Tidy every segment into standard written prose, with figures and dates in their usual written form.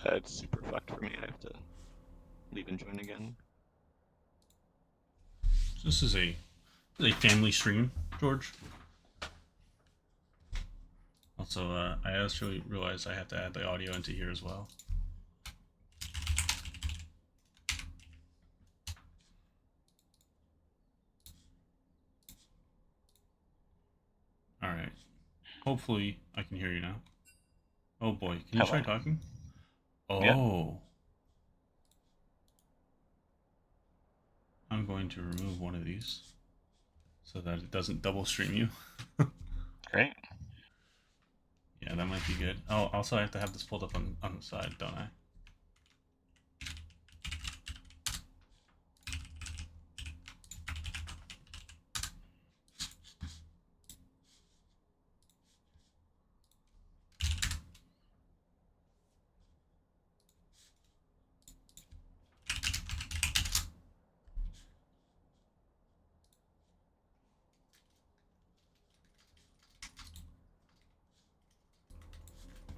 It's super fucked for me. I have to leave and join again. This is a family stream, George. Also, I actually realized I have to add the audio into here as well. All right. Hopefully, I can hear you now. Oh boy, can you Hello. try talking? Yeah. Oh. I'm going to remove one of these so that it doesn't double stream you. Great. Yeah, that might be good. Oh, also I have to have this pulled up on the side, don't I?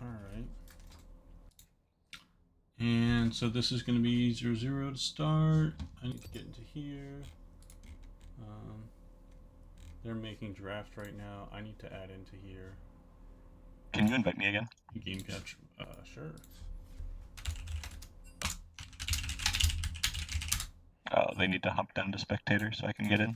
Alright. And so this is going to be 0, 0 to start. I need to get into here. They're making draft right now. I need to add into here. Can you invite me again? Game capture. Sure. Oh, they need to hop down to spectator so I can get in.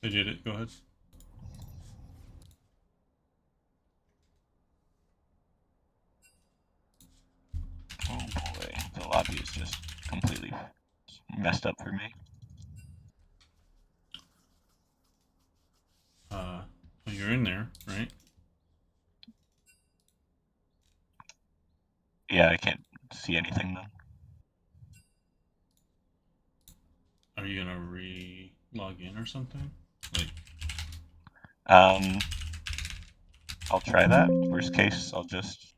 They did it. Go ahead. Oh boy, the lobby is just completely messed up for me. Well, you're in there, right? Yeah, I can't see anything though. Are you gonna re-log in or something? Like, Um, I'll try that. Worst case, I'll just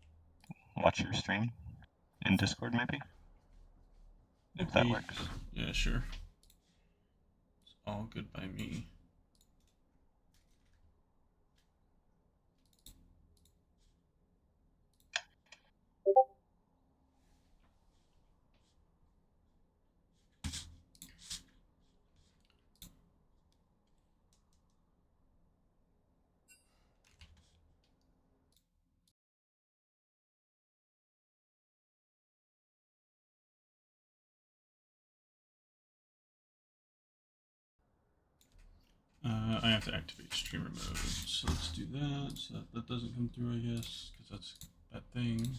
watch your stream in Discord maybe, if that okay. works. Yeah, sure. It's all good by me. I have to activate streamer mode, so let's do that. So that doesn't come through, I guess, because that's that thing.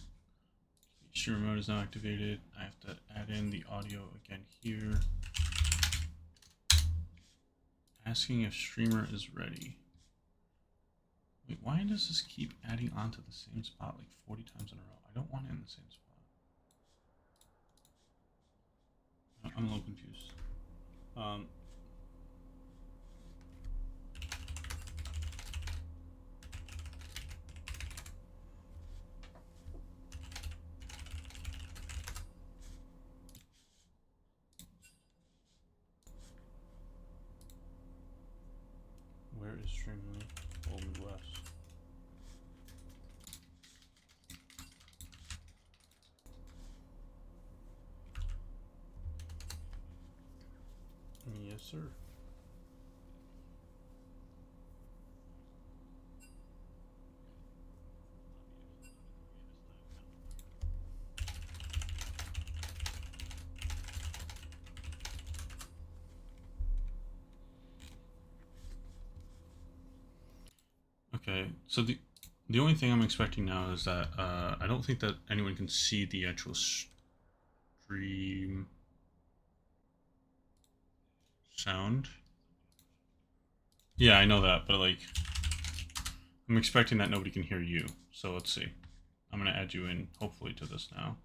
Streamer mode is now activated. I have to add in the audio again here. Asking if streamer is ready. Wait, why does this keep adding onto the same spot like 40 times in a row? I don't want it in the same spot. I'm a little confused. Where is Streamly? LOLMidwest. Yes, sir. Okay, so the only thing I'm expecting now is that I don't think that anyone can see the actual stream sound. Yeah, I know that, but like, I'm expecting that nobody can hear you. So let's see. I'm gonna add you in, hopefully, to this now.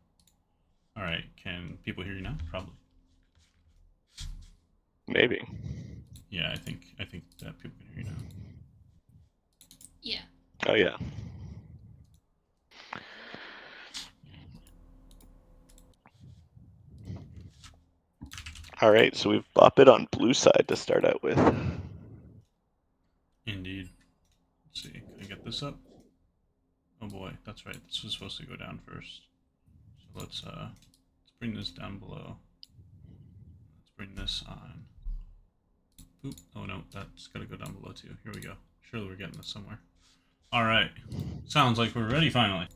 All right, can people hear you now? Probably. Maybe. Yeah, I think that people can hear you now. Yeah. Oh yeah. Alright, so we've bop it on blue side to start out with. Indeed. Let's see. Can I get this up? Oh boy, that's right. This was supposed to go down first. So let's bring this down below. Let's bring this on. Oop. Oh no, that's gotta go down below too. Here we go. Surely we're getting this somewhere. Alright. Sounds like we're ready finally.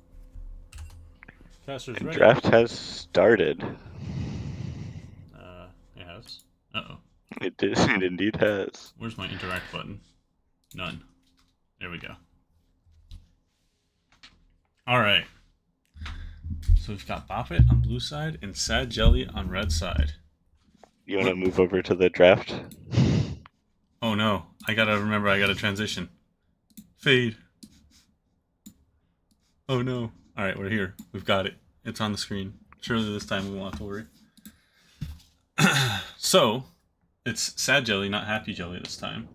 Caster's And ready. draft has started. It has. Uh-oh. It indeed has. Where's my interact button? None. There we go. Alright. So we've got Bop It on blue side and Sad Jelly on red side. You want to move over to the draft? Oh no. I gotta transition. Fade. Oh no. Alright, we're here. We've got it. It's on the screen. Surely this time we won't have to worry. So, it's Sad Jelly, not Happy Jelly this time.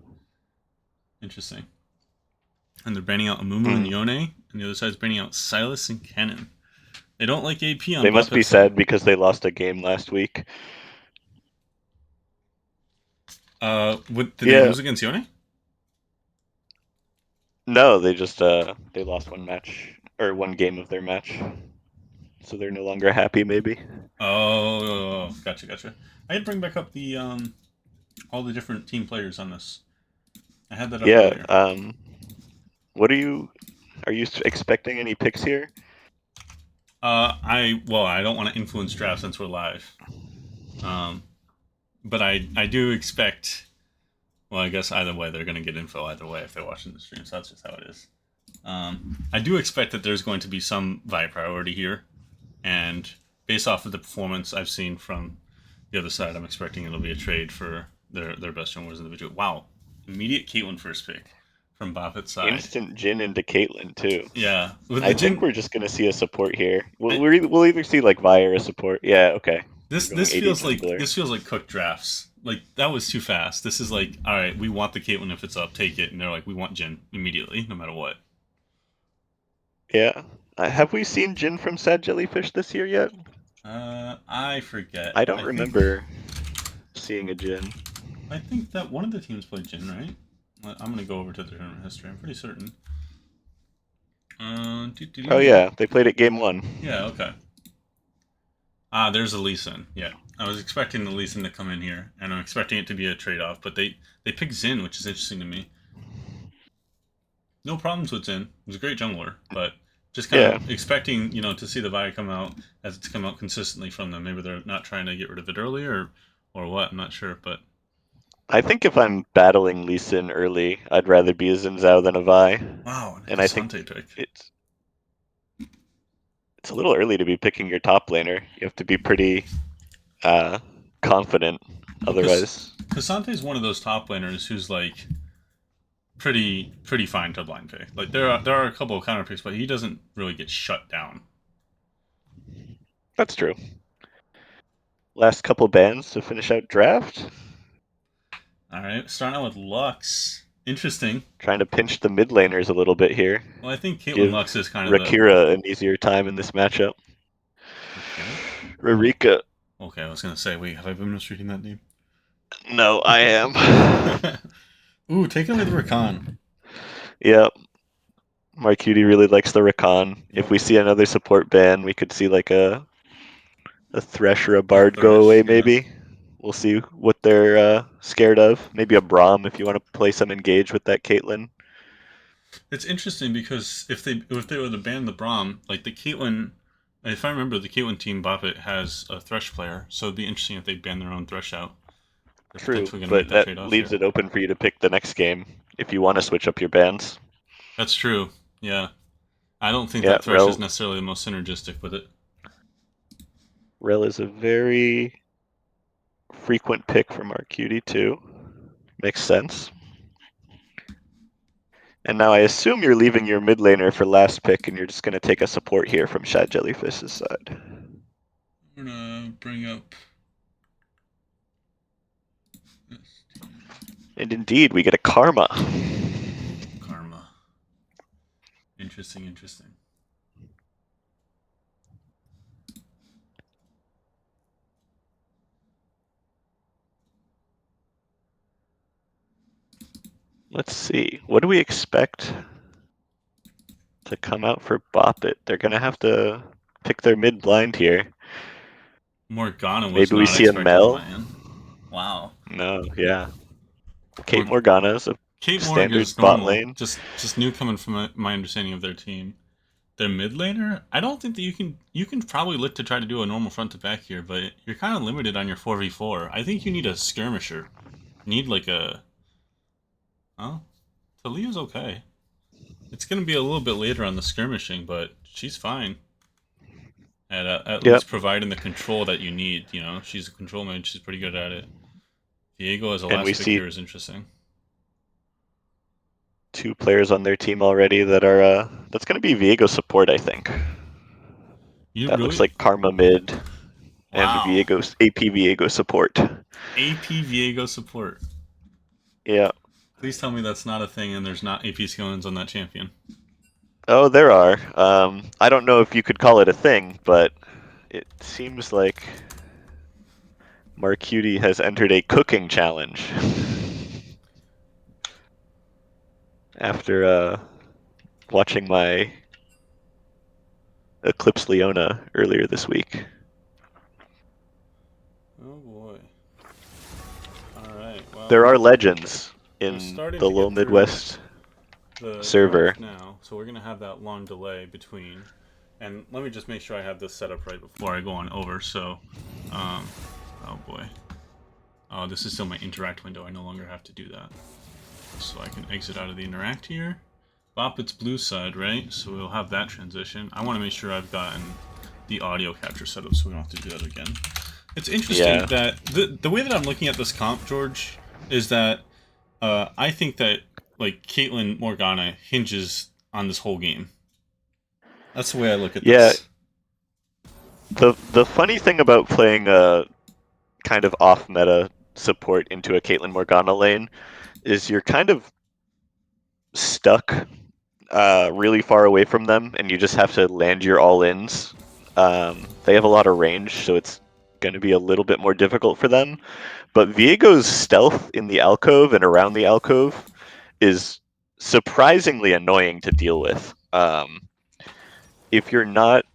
Interesting. And they're banning out Amumu and Yone, and the other side's banning out Silas and Kennen. They don't like AP on They must be Buffett's side. sad because they lost a game last week. Did they lose against Yone? No, they just they lost one match or one game of their match, so they're no longer happy. Maybe. Oh, gotcha. I had to bring back up the all the different team players on this. I had that up Yeah. earlier. What are you expecting any picks here? I don't want to influence draft since we're live. But I do expect. Well, I guess either way they're going to get info either way if they're watching the stream. So that's just how it is. I do expect that there's going to be some Vi priority here, and based off of the performance I've seen from the other side, I'm expecting it'll be a trade for their best junglers individual. Wow, immediate Caitlyn first pick from Boppett's side. Instant Jin into Caitlyn too. Yeah, with I the think Jin. we're just gonna see a support here. We'll either see like Vi or a support. Yeah, okay. This AD feels like jungler. cooked drafts. Like that was too fast. This is like, all right, we want the Caitlyn if it's up, take it, and they're like, we want Jin immediately, no matter what. Yeah. Have we seen Jin from Sad Jellyfish this year yet? I forget. I don't remember seeing a Jin. I think that one of the teams played Jin, right? I'm gonna go over to the tournament history. I'm pretty certain. Oh yeah, they played at game 1. Yeah, okay. Ah, there's a Lee Sin. Yeah, I was expecting the Lee Sin to come in here, and I'm expecting it to be a trade-off, but they picked Xin, which is interesting to me. No problems with Xin. He's a great jungler, but just kind of expecting, to see the Vi come out as it's come out consistently from them. Maybe they're not trying to get rid of it early or what. I'm not sure, but I think if I'm battling Lee Sin early, I'd rather be a Xin Zhao than a Vi. wow, And I think pick. It's a little early to be picking your top laner. You have to be pretty confident. Otherwise, Cassante is one of those top laners who's like pretty fine to blind pick. Like there are a couple of counter picks, but he doesn't really get shut down. that's true. Last couple bans to finish out draft. All right, starting out with Lux. Interesting. Trying to pinch the mid laners a little bit here. Well, I think Caitlyn Give Lux is kind of Rakira an easier time in this matchup. Rakira? Rarika. Okay, I was gonna say, wait, have I been misreading that name? No, I am. Ooh, take away the Rakan. Yep. Marcuti really likes the Rakan. If we see another support ban, we could see like a Thresh or a Bard go away, maybe. We'll see what they're scared of. Maybe a Braum if you want to play some engage with that Caitlyn. It's interesting because if they were to ban the Braum, like the Caitlyn, if I remember, the Caitlyn team Boppet has a Thresh player, so it'd be interesting if they ban their own Thresh out. True, but that leaves it open for you to pick the next game if you want to switch up your bans. That's true. Yeah, I don't think that Thresh is necessarily the most synergistic with it. Rel is a very frequent pick from our cutie too. Makes sense. And now I assume you're leaving your mid laner for last pick and you're just going to take a support here from Shad Jellyfish's side. I'm going to bring up this team. And indeed, we get a Karma. Karma. Interesting. Let's see. What do we expect to come out for Bop It? They're gonna have to pick their mid blind here. Morgana was Maybe we not see a expected on Mel. my end. Wow. No, yeah. Kate Mor- Morgana's a Kate Morg standard is bot normal. lane. Just new coming from my understanding of their team. Their mid laner, I don't think that you can probably look to try to do a normal front to back here, but you're kind of limited on your 4v4. I think you need a skirmisher. You need like a oh, Talia's okay. It's gonna be a little bit later on the skirmishing, but she's fine. At Yep. least providing the control that you need. You know, she's a control mage. She's pretty good at it. Viego as a And we last pick see here is interesting. 2 players on their team already that are that's gonna be Viego support, I think. You That looks really? like Karma mid and Wow. Viego's AP Viego support. AP Viego support. Yeah. Please tell me that's not a thing and there's not AP skillings on that champion. Oh, there are. I don't know if you could call it a thing, but it seems like Marcuti has entered a cooking challenge after watching my Eclipse Leona earlier this week. Oh boy. All right. Well, There are legends we're in starting the to get through LOLMidwest the server. draft now, so we're gonna have that long delay between. And let me just make sure I have this set up right before I go on over. So, um, oh boy. Oh, this is still my interact window. I no longer have to do that. So I can exit out of the interact here. Bop its blue side, right? So we'll have that transition. I want to make sure I've gotten the audio capture set up so we don't have to do that again. It's interesting Yeah. that the way that I'm looking at this comp, George, is that I think that like Caitlyn Morgana hinges on this whole game. That's the way I look at Yeah. this. The funny thing about playing a kind of off meta support into a Caitlyn Morgana lane is you're kind of stuck really far away from them, and you just have to land your all-ins. They have a lot of range, so it's going to be a little bit more difficult for them. But Viego's stealth in the alcove and around the alcove is surprisingly annoying to deal with. If you're not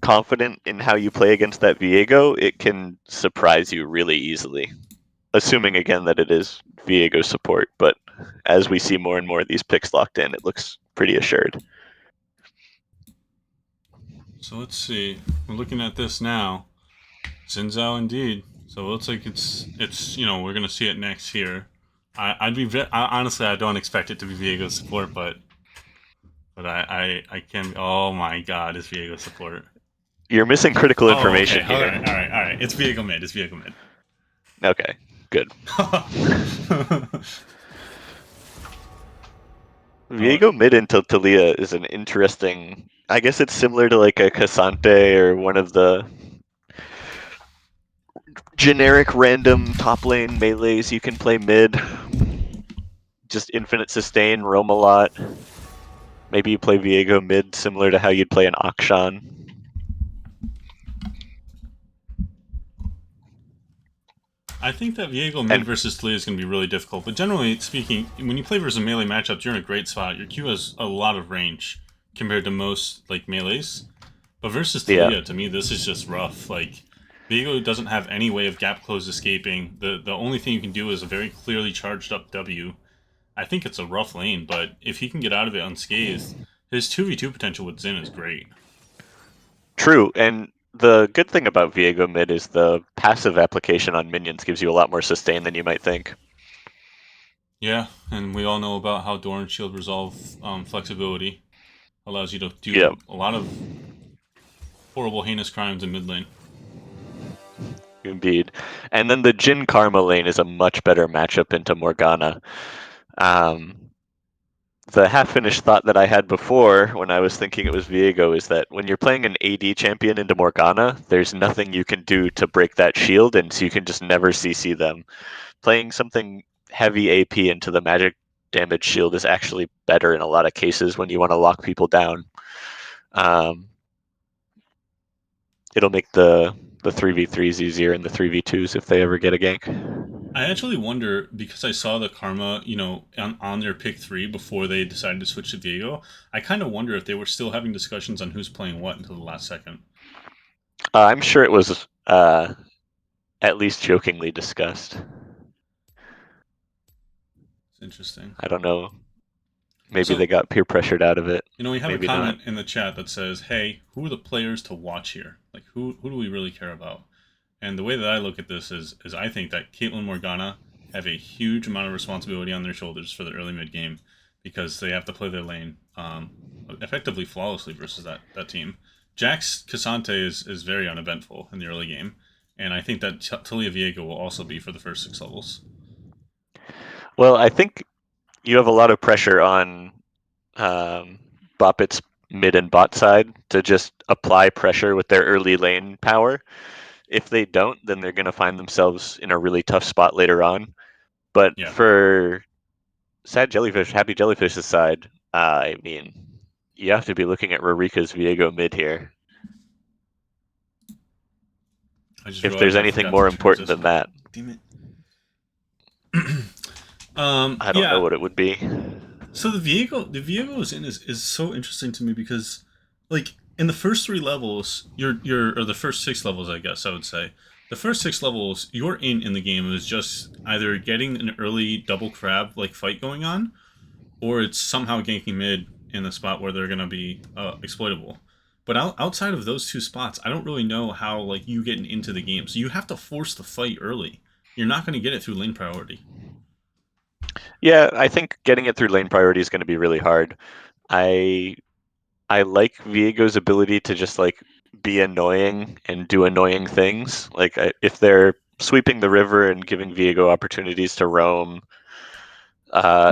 confident in how you play against that Viego, it can surprise you really easily. Assuming again that it is Viego support, but as we see more and more of these picks locked in, it looks pretty assured. So let's see. We're looking at this now. Xin Zhao indeed. So it looks like it's we're gonna see it next here. I'd be honestly I don't expect it to be Viego's support, but I can. Oh my God, it's Viego support. You're missing critical Oh, okay. information All here. right, all right, all right. It's Viego mid. It's Viego mid. Okay, good. Oh, Viego mid into Talia is an interesting. I guess it's similar to like a Casante or one of the generic random top lane melees you can play mid. Just infinite sustain, roam a lot. Maybe you play Viego mid similar to how you'd play an Akshan. I think that Viego mid And versus Talia is going to be really difficult. But generally speaking, when you play versus melee matchups, you're in a great spot. Your Q has a lot of range compared to most like melees. But versus yeah, Talia, to me, this is just rough. Like Viego doesn't have any way of gap close escaping. The only thing you can do is a very clearly charged up W. I think it's a rough lane, but if he can get out of it unscathed, his 2v2 potential with Xin is great. true. And the good thing about Viego mid is the passive application on minions gives you a lot more sustain than you might think. Yeah, and we all know about how Doran Shield Resolve flexibility allows you to Yeah, do a lot of horrible, heinous crimes in mid lane. indeed. And then the Jin Karma lane is a much better matchup into Morgana. Um, the half-finished thought that I had before when I was thinking it was Viego is that when you're playing an AD champion into Morgana, there's nothing you can do to break that shield, and so you can just never CC them. Playing something heavy AP into the magic damage shield is actually better in a lot of cases when you want to lock people down. Um, it'll make the 3v3s easier and the 3v2s if they ever get a gank. I actually wonder because I saw the karma, on their pick three before they decided to switch to Diego. I kind of wonder if they were still having discussions on who's playing what until the last second. I'm sure it was at least jokingly discussed. It's interesting. I don't know. Maybe they So, got peer pressured out of it. we have a Maybe not. comment in the chat that says, "Hey, who are the players to watch here? Like, who do we really care about?" And the way that I look at this is I think that Caitlyn Morgana have a huge amount of responsibility on their shoulders for the early mid game because they have to play their lane effectively flawlessly versus that team. Jax Casante is very uneventful in the early game, and I think that Talia Viego will also be for the first 6 levels. Well, I think you have a lot of pressure on um, Boppet's mid and bot side to just apply pressure with their early lane power. If they don't, then they're going to find themselves in a really tough spot later on. But Yeah, for Happy Jellyfish's side, I mean, you have to be looking at Rurika's Viego mid here. I just If there's realized I anything forgot to more important than transition. that, Damn it. I don't know Yeah, what it would be. so the Viego is so interesting to me because, like, in the first 3 levels, or the first 6 levels, I guess I would say, the first 6 levels, your in the game is just either getting an early double crab like fight going on, or it's somehow ganking mid in the spot where they're gonna be exploitable. But outside of those 2 spots, I don't really know how like you get into the game. So you have to force the fight early. You're not going to get it through lane priority. Yeah, I think getting it through lane priority is going to be really hard. I I like Viego's ability to just like be annoying and do annoying things. Like if they're sweeping the river and giving Viego opportunities to roam,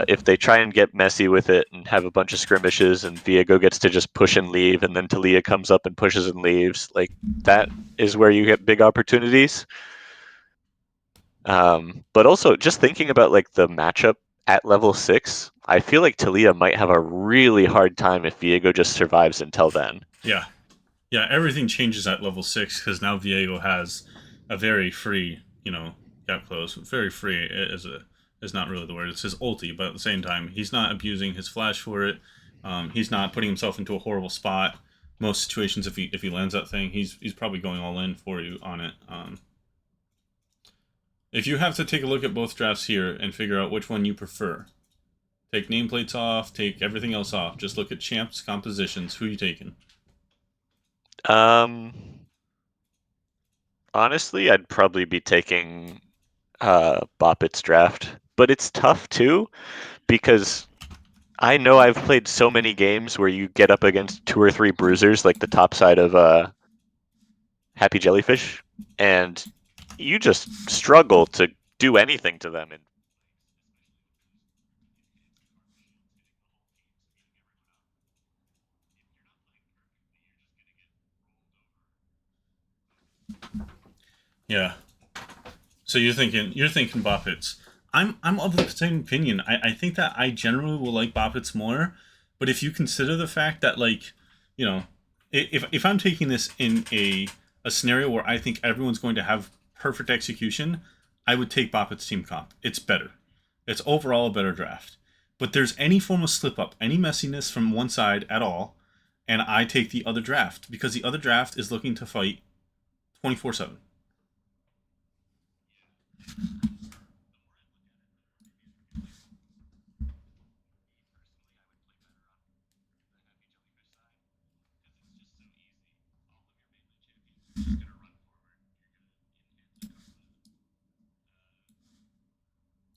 if they try and get messy with it and have a bunch of skirmishes and Viego gets to just push and leave, and then Talia comes up and pushes and leaves, like that is where you get big opportunities. But also just thinking about like the matchup at level 6, I feel like Talia might have a really hard time if Viego just survives until then. Yeah, yeah. Everything changes at level 6 because now Viego has a very free, gap close. Very free is not really the word. It's his ulti, but at the same time, he's not abusing his flash for it. He's not putting himself into a horrible spot. Most situations, if he lands that thing, he's probably going all in for you on it. If you have to take a look at both drafts here and figure out which one you prefer, take nameplates off, take everything else off. Just look at champs, compositions. Who you taking? Um, Honestly, I'd probably be taking Boppet's draft, but it's tough too because I know I've played so many games where you get up against 2 or 3 bruisers, like the top side of Happy Jellyfish, and you just struggle to do anything to them. And Yeah. So you're thinking Boppets. I'm of the same opinion. I think that I generally will like Boppets more, but if you consider the fact that like, you know, if I'm taking this in a scenario where I think everyone's going to have perfect execution, I would take Boppets team comp. It's better. It's overall a better draft. But there's any form of slip up, any messiness from one side at all, and I take the other draft because the other draft is looking to fight 24/7.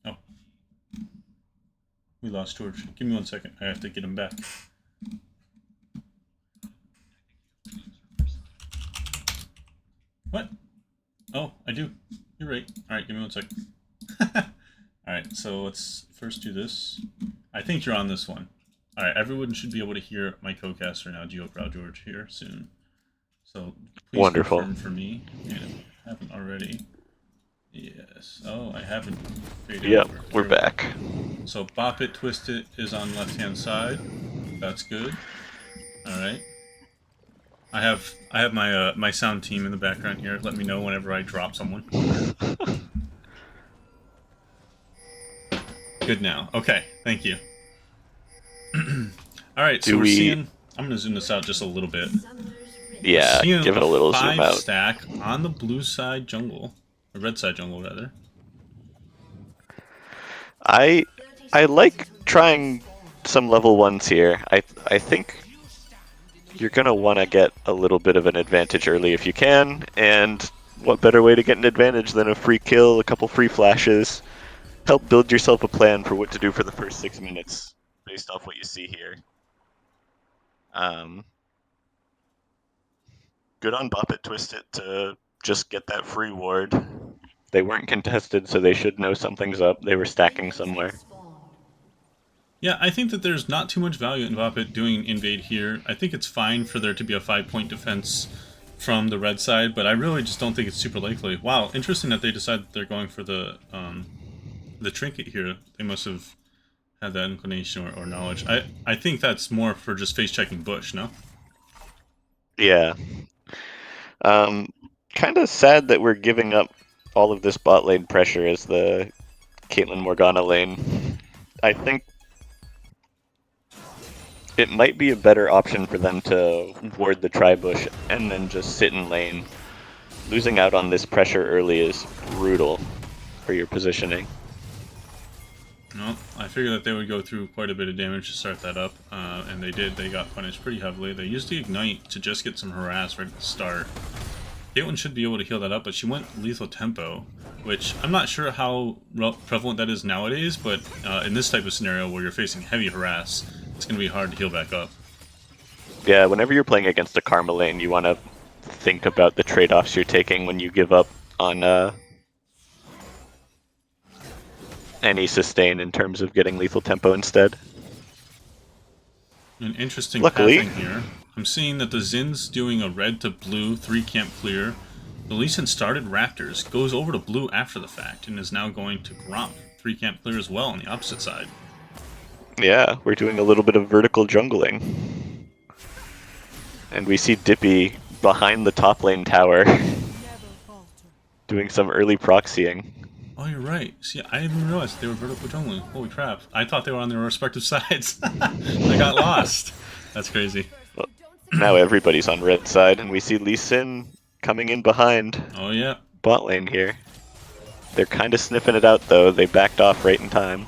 Oh, we lost George. Give me 1 second. I have to get him back. What? Oh, I do. You're right. All right, give me 1 second. All right, so let's first do this. I think you're on this one. All right, everyone should be able to hear my co-caster now, GeoCrowd George, here soon. So please wonderful. confirm for me, and if you haven't already. Yes. Oh, I haven't faded Yep, over. we're There we go. back. So Bop It, Twist It is on left-hand side. That's good. All right. I have my sound team in the background here. Let me know whenever I drop someone. good now. Okay, thank you. All right, so Do we're we? seeing. I'm gonna zoom this out just a little bit. We're Yeah, seeing give it a a little zoom 5 out. stack on the blue side jungle, or red side jungle rather. I I like trying some level ones here. I think you're gonna want to get a little bit of an advantage early if you can, and what better way to get an advantage than a free kill, a couple free flashes, help build yourself a plan for what to do for the first 6 minutes based off what you see here. Um, Good on Bop It Twist It to just get that free ward. They weren't contested, so they should know something's up. They were stacking somewhere. Yeah, I think that there's not too much value in Vapit doing invade here. I think it's fine for there to be a 5-point defense from the red side, but I really just don't think it's super likely. Wow, interesting that they decided they're going for the trinket here. They must have had that inclination or knowledge. I think that's more for just face checking Bush, no? Yeah. Kind of sad that we're giving up all of this bot lane pressure as the Caitlyn Morgana lane. I think it might be a better option for them to ward the tri-bush and then just sit in lane. Losing out on this pressure early is brutal for your positioning. No, I figured that they would go through quite a bit of damage to start that up, and they did. They got punished pretty heavily. They used the Ignite to just get some harass right at the start. Caitlyn should be able to heal that up, but she went lethal tempo, which I'm not sure how prevalent that is nowadays, but in this type of scenario where you're facing heavy harass, it's going to be hard to heal back up. Yeah, whenever you're playing against a Karma lane, you want to think about the trade-offs you're taking when you give up on any sustain in terms of getting lethal tempo instead. An interesting Luckily, pathing here. I'm seeing that the Zin's doing a red to blue 3-camp clear. The Lee Sin started Raptors, goes over to blue after the fact, and is now going to Gromp 3-camp clear as well on the opposite side. yeah, we're doing a little bit of vertical jungling. And we see Dippy behind the top lane tower doing some early proxying. Oh, you're right. See, I didn't even realize they were vertical jungling. Holy crap. I thought they were on their respective sides. I got lost. That's crazy. Well, now everybody's on red side, and we see Lee Sin coming in behind Oh, yeah. bot lane here. They're kind of sniffing it out, though. They backed off right in time.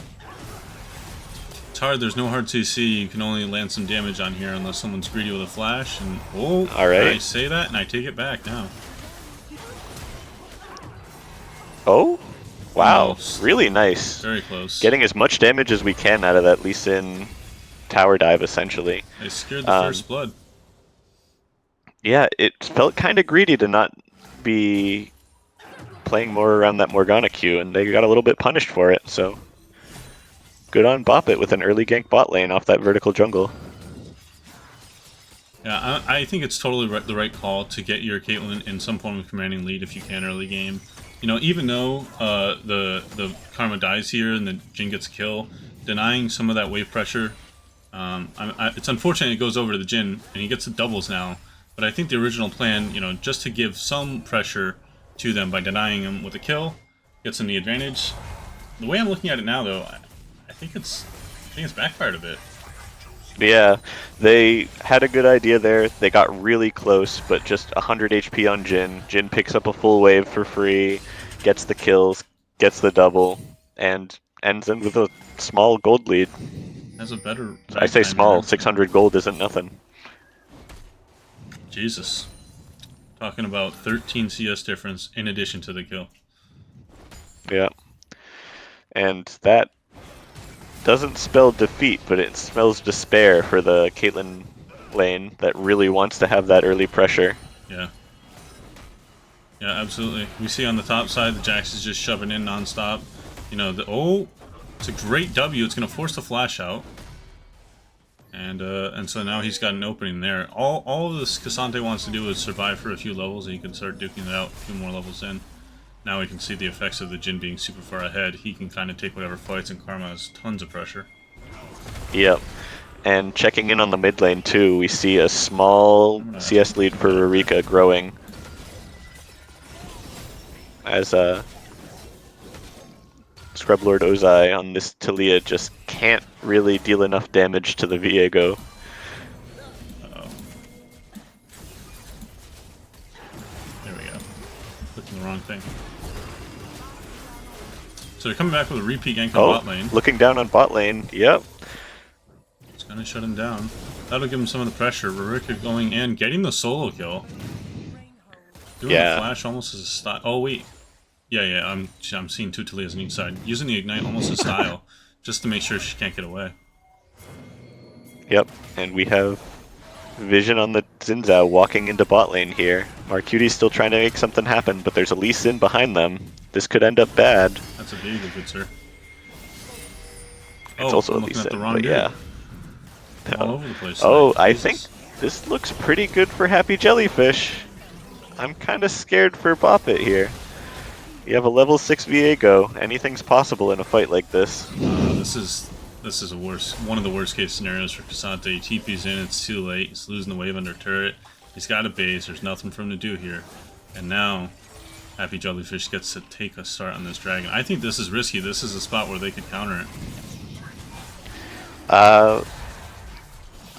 It's hard. There's no hard CC. You can only land some damage on here unless someone's greedy with a flash. And oh, all right. I say that, and I take it back now. Oh? Wow, Almost. really nice. Very close. Getting as much damage as we can out of that Lee Sin tower dive, essentially. They scared the first blood. Yeah, it felt kind of greedy to not be playing more around that Morgana queue, and they got a little bit punished for it, so good on Bop It with an early gank bot lane off that vertical jungle. Yeah, I think it's totally the right call to get your Caitlyn in some form of commanding lead if you can early game. You know, even though the Karma dies here and the Jhin gets a kill, denying some of that wave pressure, it's unfortunate it goes over to the Jhin, and he gets the doubles now, but I think the original plan, you know, just to give some pressure to them by denying him with a kill, gets them the advantage. The way I'm looking at it now, though, I think it's backfired a bit. Yeah, they had a good idea there. They got really close, but just 100 HP on Jhin. Jhin picks up a full wave for free, gets the kills, gets the double, and ends in with a small gold lead. Has a better... I say small, 600 gold isn't nothing. Jesus. Talking about 13 CS difference in addition to the kill. Yeah. And that doesn't spell defeat, but it spells despair for the Caitlyn lane that really wants to have that early pressure. Yeah. Yeah, absolutely. We see on the top side, the Jax is just shoving in non-stop. You know, it's a great W. It's going to force the flash out. And so now he's got an opening there. All of this Cassante wants to do is survive for a few levels, and he can start duking it out a few more levels in. Now we can see the effects of the Jhin being super far ahead. He can kind of take whatever fights, and Karma has tons of pressure. Yep. And checking in on the mid lane too, we see a small CS lead for Rurika growing. Scrub Lord Ozai on this Talia just can't really deal enough damage to the Viego. Uh-oh. There we go. Clicking the wrong thing. So they're coming back with a repeat gank on bot lane. Looking down on bot lane. Yep. It's gonna shut him down. That'll give him some of the pressure. Rurika going in, getting the solo kill. Doing the flash almost as a style. Oh wait. Yeah, I'm seeing two Talias on each side. Using the ignite almost as style, just to make sure she can't get away. Yep, and we have Vision on the Xin Zhao walking into bot lane here. Marcuti's still trying to make something happen, but there's a Lee Sin behind them. This could end up bad. That's a vehicle, good sir. It's also a Lee Sin, but yeah. All over the place. Oh, I think this looks pretty good for Happy Jellyfish. I'm kind of scared for Boppet here. You have a level 6 Viego. Anything's possible in a fight like this. This is one of the worst case scenarios for Cassante. He TP's in, it's too late, he's losing the wave under turret. He's got a base, there's nothing for him to do here. And now, Happy Jellyfish gets to take a start on this dragon. I think this is risky. This is a spot where they could counter it.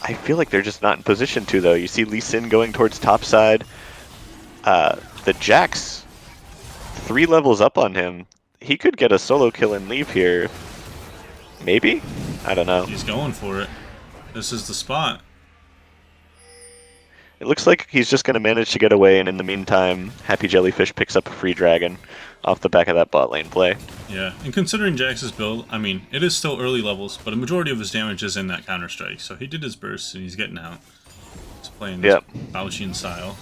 I feel like they're just not in position to, though. You see Lee Sin going towards top side. The Jax, 3 levels up on him. He could get a solo kill and leave here. Maybe? I don't know. He's going for it. This is the spot. It looks like he's just going to manage to get away, and in the meantime, Happy Jellyfish picks up a free dragon off the back of that bot lane play. Yeah, and considering Jax's build, I mean, it is still early levels, but a majority of his damage is in that counter-strike. So he did his burst, and he's getting out. He's playing this Baoshin style.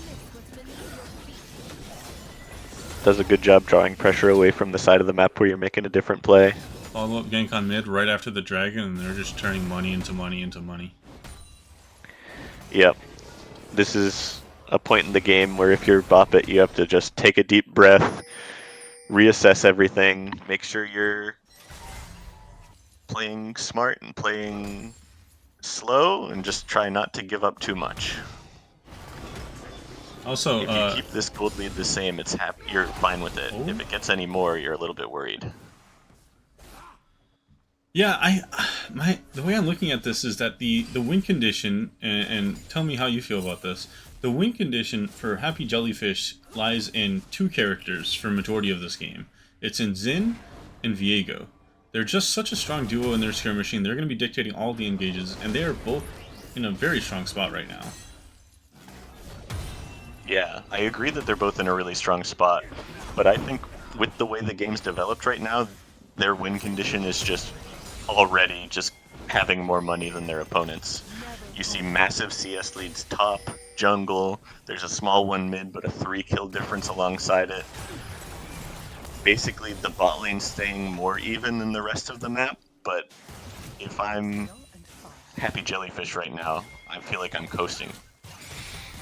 Does a good job drawing pressure away from the side of the map where you're making a different play. Follow-up gank on mid right after the dragon, and they're just turning money into money into money. Yep. This is a point in the game where if you're Boppet, you have to just take a deep breath, reassess everything, make sure you're playing smart and playing slow, and just try not to give up too much. Also, if you keep this gold lead the same, you're fine with it. If it gets any more, you're a little bit worried. Yeah, the way I'm looking at this is that the win condition, and tell me how you feel about this, the win condition for Happy Jellyfish lies in 2 characters for majority of this game. It's in Xin and Viego. They're just such a strong duo in their skirmishing. They're going to be dictating all the engages, and they are both in a very strong spot right now. Yeah, I agree that they're both in a really strong spot, but I think with the way the game's developed right now, their win condition is just already just having more money than their opponents. You see massive CS leads top, jungle, there's a small one mid, but a 3 kill difference alongside it. Basically, the bot lane's staying more even than the rest of the map, but if I'm Happy Jellyfish right now, I feel like I'm coasting.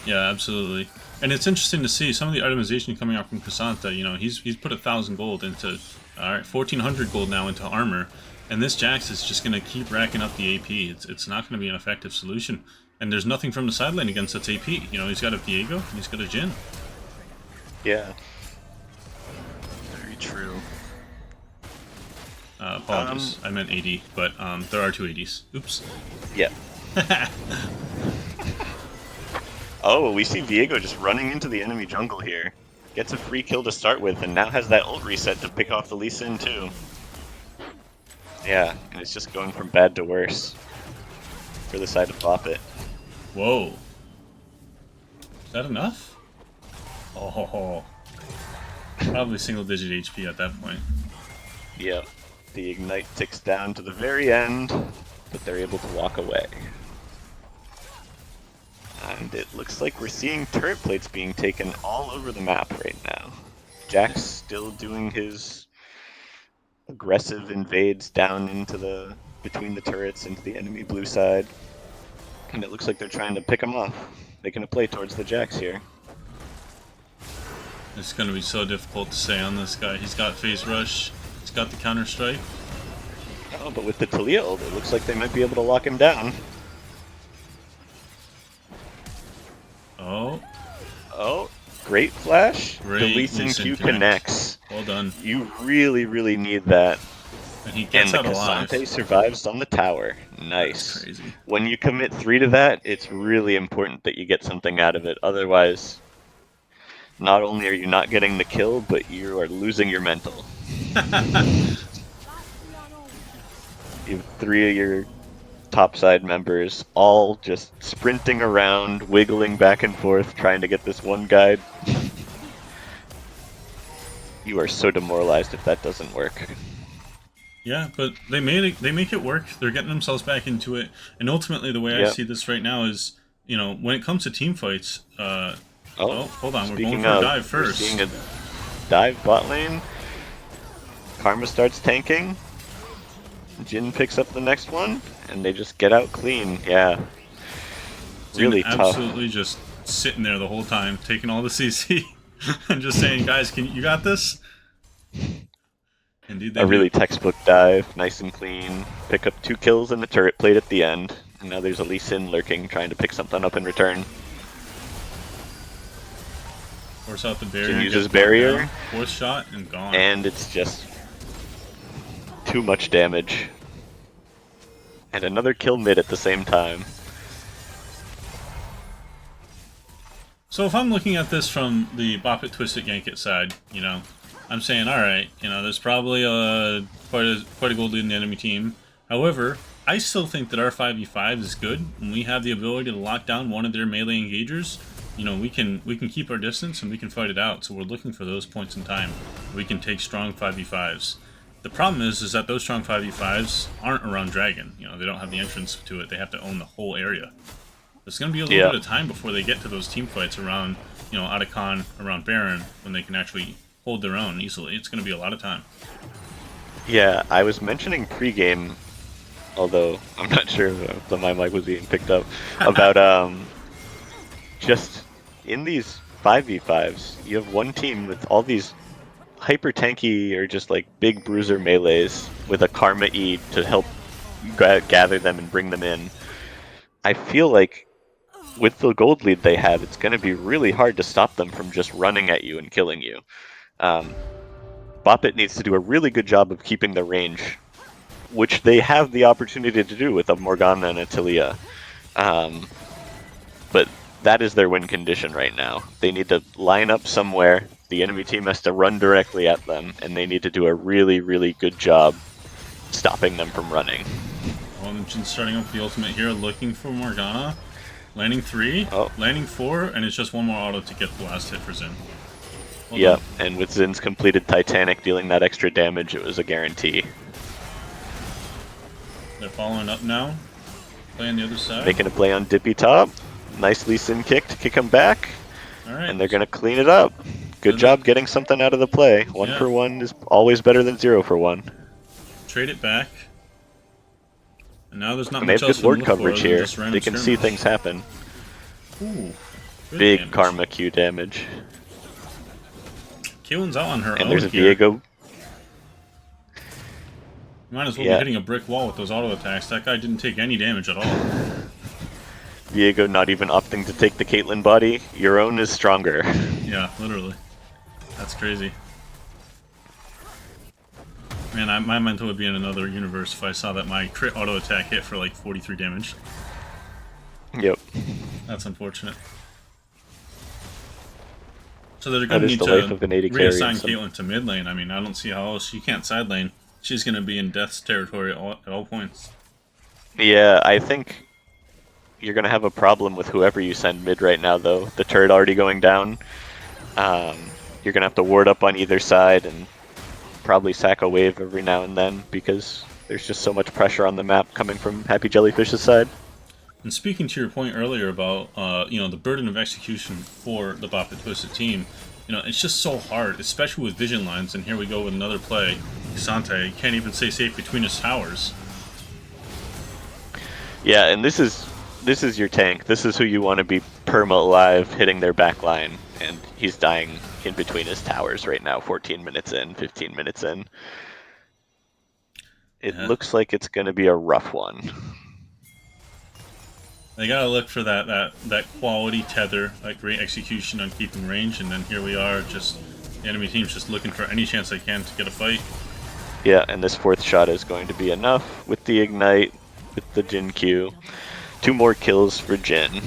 Yeah, absolutely. And it's interesting to see some of the itemization coming out from Cassante. You know, he's put 1,000 gold into, alright, 1,400 gold now into armor. And this Jax is just going to keep racking up the AP. It's not going to be an effective solution. And there's nothing from the side lane against its AP. You know, he's got a Viego, and he's got a Jhin. Yeah. Very true. Apologies, I meant AD, but there are 2 ADs. Oops. Yeah. Oh, we see Viego just running into the enemy jungle here. Gets a free kill to start with, and now has that ult reset to pick off the Lee Sin too. Yeah, and it's just going from bad to worse for the side of Boppet. Whoa. Is that enough? Oh. Probably single-digit HP at that point. Yep. The ignite ticks down to the very end, but they're able to walk away. And it looks like we're seeing turret plates being taken all over the map right now. Jack's still doing his aggressive invades down into between the turrets into the enemy blue side. And it looks like they're trying to pick him off, making a play towards the Jax here. It's going to be so difficult to stay on this guy. He's got phase rush, he's got the counter strike. Oh, but with the Talia ult, it looks like they might be able to lock him down. Oh, great flash. Great the Lee Sin Q connects. Well done. You really, really need that And he And gets the out alive. Cassante survives on the tower. That's Nice. crazy. When you commit 3 to that, it's really important that you get something out of it. Otherwise, not only are you not getting the kill, but you are losing your mental. You have 3 of your topside members all just sprinting around, wiggling back and forth, trying to get this one guy. You are so demoralized if that doesn't work. Yeah, but they make it work. They're getting themselves back into it, and ultimately, the way I Yep. see this right now is, when it comes to team fights. Oh, Oh, hold on, we're going speaking for a of, dive we're seeing first. a dive bot lane. Karma starts tanking. Jin picks up the next one, and they just get out clean. Yeah. Jin Really tough. absolutely just sitting there the whole time, taking all the CC, and just saying, "Guys, you got this?" Indeed, they A do. really textbook dive, nice and clean. Pick up 2 kills and the turret plate at the end. And now there's a Lee Sin lurking, trying to pick something up in return. Force out the Jin barrier, uses gets brought barrier, down, fourth shot, and gone. and it's just too much damage. And another kill mid at the same time. So if I'm looking at this from the Bop It, Twist It, Gank It side, I'm saying, all right, there's probably quite a gold lead in the enemy team. However, I still think that our 5v5 is good, and we have the ability to lock down one of their melee engagers. We can keep our distance and we can fight it out. So we're looking for those points in time where we can take strong 5v5s. The problem is that those strong 5v5s aren't around Dragon. They don't have the entrance to it. They have to own the whole area. There's going to be a little bit of time before they get to those team fights around, Otacon, around Baron, when they can actually hold their own easily. It's going to be a lot of time. Yeah, I was mentioning pregame, although I'm not sure if my mic was being picked up, about just in these 5v5s, you have one team with all these hyper tanky or just like big bruiser melees with a Karma E to help gather them and bring them in. I feel like with the gold lead they have, it's going to be really hard to stop them from just running at you and killing you. Bop It needs to do a really good job of keeping the range, which they have the opportunity to do with a Morgana and a Talia. But that is their win condition right now. They need to line up somewhere, the enemy team has to run directly at them, and they need to do a really, really good job stopping them from running. Well, Jin's starting up with the ultimate here, looking for Morgana. Landing 3, landing 4, and it's just one more auto to get the last hit for Xin. Yep, and with Zin's completed Titanic dealing that extra damage, it was a guarantee. They're following up now. Playing the other side. Making a play on Dippy top. Nicely Sin kick to kick him back. Alright. And they're going to clean it up. Good job getting something out of the play. 1 for 1 is always better than 0 for 1. Trade it back. And now there's not And they much have else good to ward look coverage for here. just random They can see skirmish. things happen. Ooh, big damage. Karma Q damage. Kaelin's out on her and own there's a here. Viego. You might as well be hitting a brick wall with those auto attacks. That guy didn't take any damage at all. Viego not even opting to take the Caitlyn body. Your own is stronger. Yeah, literally. That's crazy. Man, my mental would be in another universe if I saw that my crit auto attack hit for like 43 damage. Yep. That's unfortunate. So they're going to need to reassign Caitlyn to mid lane. I mean, I don't see how else. She can't side lane. She's going to be in death's territory at all points. Yeah, I think you're going to have a problem with whoever you send mid right now, though. The turret already going down. You're going to have to ward up on either side and probably sack a wave every now and then because there's just so much pressure on the map coming from Happy Jellyfish's side. And speaking to your point earlier about the burden of execution for the Bop It Twist It team, it's just so hard, especially with vision lines. And here we go with another play. Cassante can't even stay safe between his towers. Yeah, and this is your tank. This is who you want to be perma alive, hitting their back line, and he's dying in between his towers right now. 14 minutes in, 15 minutes in. It looks like it's going to be a rough one. They gotta look for that quality tether, that great execution on keeping range, and then here we are, just the enemy team's just looking for any chance they can to get a fight. Yeah, and this fourth shot is going to be enough with the ignite, with the Jin Q. 2 more kills for Jin.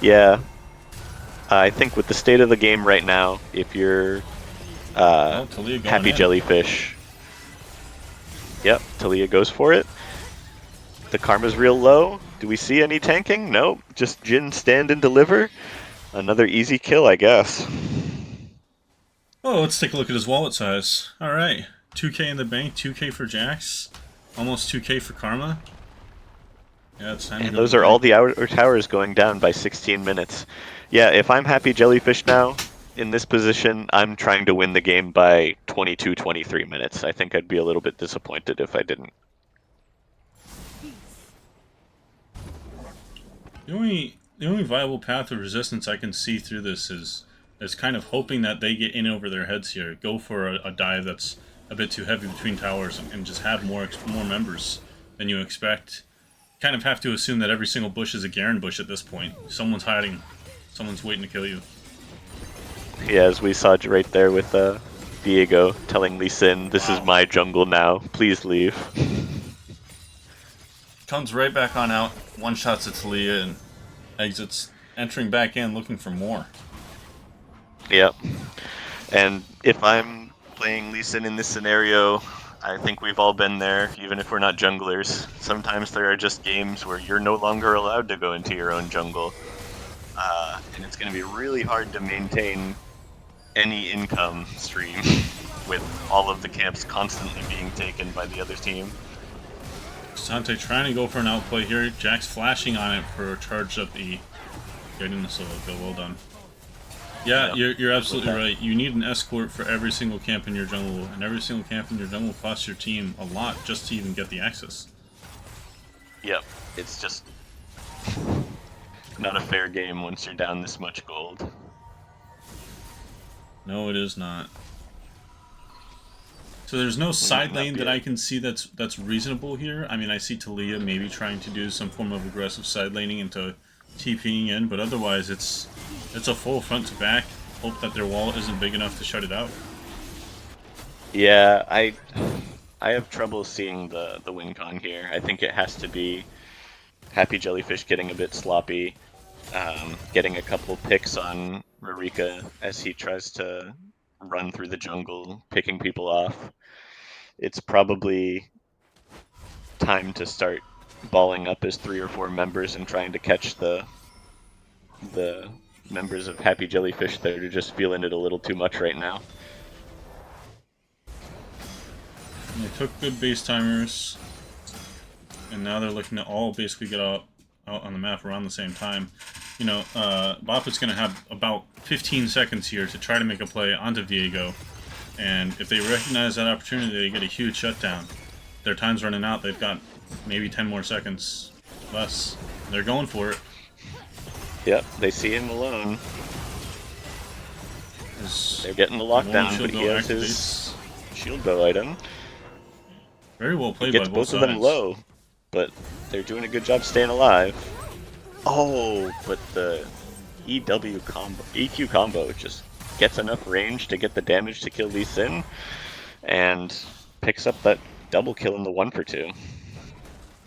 Yeah, I think with the state of the game right now, if you're Oh, Talia going Happy in. Jellyfish, yep, Talia goes for it. The karma's real low. Do we see any tanking? Nope, just Jin stand and deliver. Another easy kill, I guess. Oh, let's take a look at his wallet size. Alright, 2k in the bank, 2k for Jax, almost 2k for Karma. Yeah, it's time to And go to those the are all bank. the outer towers going down by 16 minutes. Yeah, if I'm Happy Jellyfish now, in this position, I'm trying to win the game by 22, 23 minutes. I think I'd be a little bit disappointed if I didn't. The only viable path of resistance I can see through this is kind of hoping that they get in over their heads here, go for a dive that's a bit too heavy between towers, and just have more members than you expect. Kind of have to assume that every single bush is a Garen bush at this point. Someone's hiding, someone's waiting to kill you. Yeah, as we saw right there with Diego telling Lee Sin, "This is Wow. my jungle now. Please leave." Comes right back on out, one shots at Talia, and exits, entering back in looking for more. Yep. And if I'm playing Lee Sin in this scenario, I think we've all been there, even if we're not junglers. Sometimes there are just games where you're no longer allowed to go into your own jungle. And it's going to be really hard to maintain any income stream with all of the camps constantly being taken by the other team. Sante trying to go for an outplay here. Jack's flashing on it for a charge up E. Getting the solo kill, well done. Yeah, you're absolutely right. You need an escort for every single camp in your jungle, and every single camp in your jungle costs your team a lot just to even get the access. Yep, it's just not a fair game once you're down this much gold. No, it is not. So there's no side lane that I can see that's reasonable here. I mean, I see Talia maybe trying to do some form of aggressive side laning into TPing in, but otherwise it's a full front to back. Hope that their wall isn't big enough to shut it out. Yeah, I have trouble seeing the win con here. I think it has to be Happy Jellyfish getting a bit sloppy, getting a couple picks on Rurika as he tries to run through the jungle, picking people off. It's probably time to start balling up as 3 or 4 members and trying to catch the members of Happy Jellyfish that are just feeling it a little too much right now. And they took good base timers, and now they're looking to all basically get out on the map around the same time. You know, Boppa's going to have about 15 seconds here to try to make a play onto Viego, and if they recognize that opportunity, they get a huge shutdown. Their time's running out. They've got maybe 10 more seconds less. They're going for it. Yep, they see him alone. They're getting the lockdown, but he has his shield bow item. Very well played He gets by both both of sides. them low, but they're doing a good job staying alive. Oh, but the EQ combo just gets enough range to get the damage to kill Lee Sin, and picks up that double kill in the 1 for 2.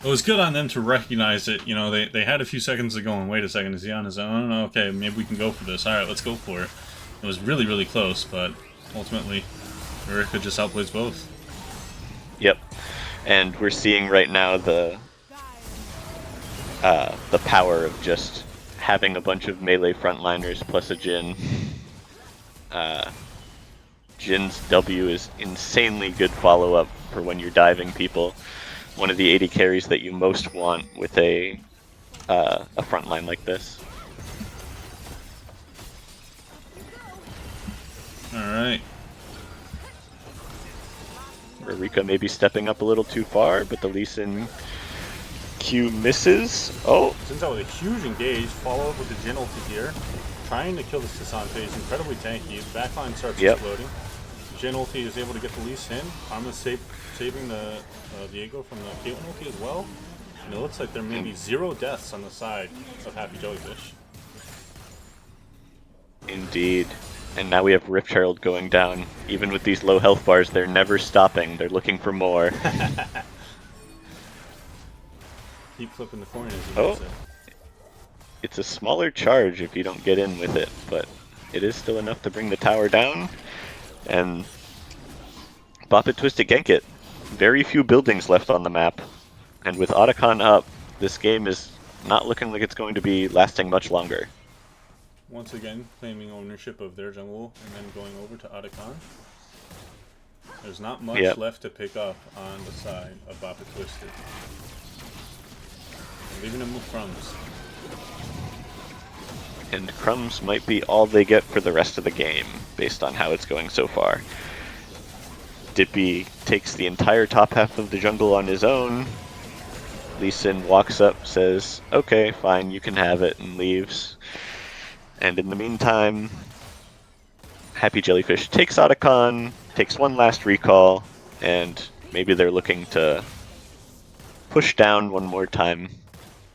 It was good on them to recognize it. You know, they had a few seconds to go, and wait a second, is he on his own? Okay, maybe we can go for this. Alright, let's go for it. It was really, really close, but ultimately, Rurika just outplays both. Yep, and we're seeing right now the power of just having a bunch of melee frontliners plus a Jhin. Jin's W is insanely good follow-up for when you're diving people. One of the 80 carries that you most want with a frontline like this. Alright. Rurika maybe stepping up a little too far, but the Lee Sin Q misses. Oh! Since out with a huge engage, follow up with the Jhin ulti here. Trying to kill the Sisante is incredibly tanky. The backline starts exploding. Jhin ulti is able to get the Lee Sin. Karma's saving the Viego from the Caitlyn ulti as well. And it looks like there may be 0 deaths on the side of Happy Jellyfish. Indeed. And now we have Rift Herald going down. Even with these low health bars, they're never stopping. They're looking for more. Keep flipping the coin, as you might Oh, say. it's a smaller charge if you don't get in with it, but it is still enough to bring the tower down. And Bop It, Twist It, Gank It. Very few buildings left on the map. And with Otacon up, this game is not looking like it's going to be lasting much longer. Once again, claiming ownership of their jungle and then going over to Otacon. There's not much Yep. left to pick up on the side of Bop It Twisted. Leaving them with crumbs. And crumbs might be all they get for the rest of the game, based on how it's going so far. Dippy takes the entire top half of the jungle on his own. Lee Sin walks up, says, okay, fine, you can have it, and leaves. And in the meantime, Happy Jellyfish takes Otacon, takes one last recall, and maybe they're looking to push down one more time,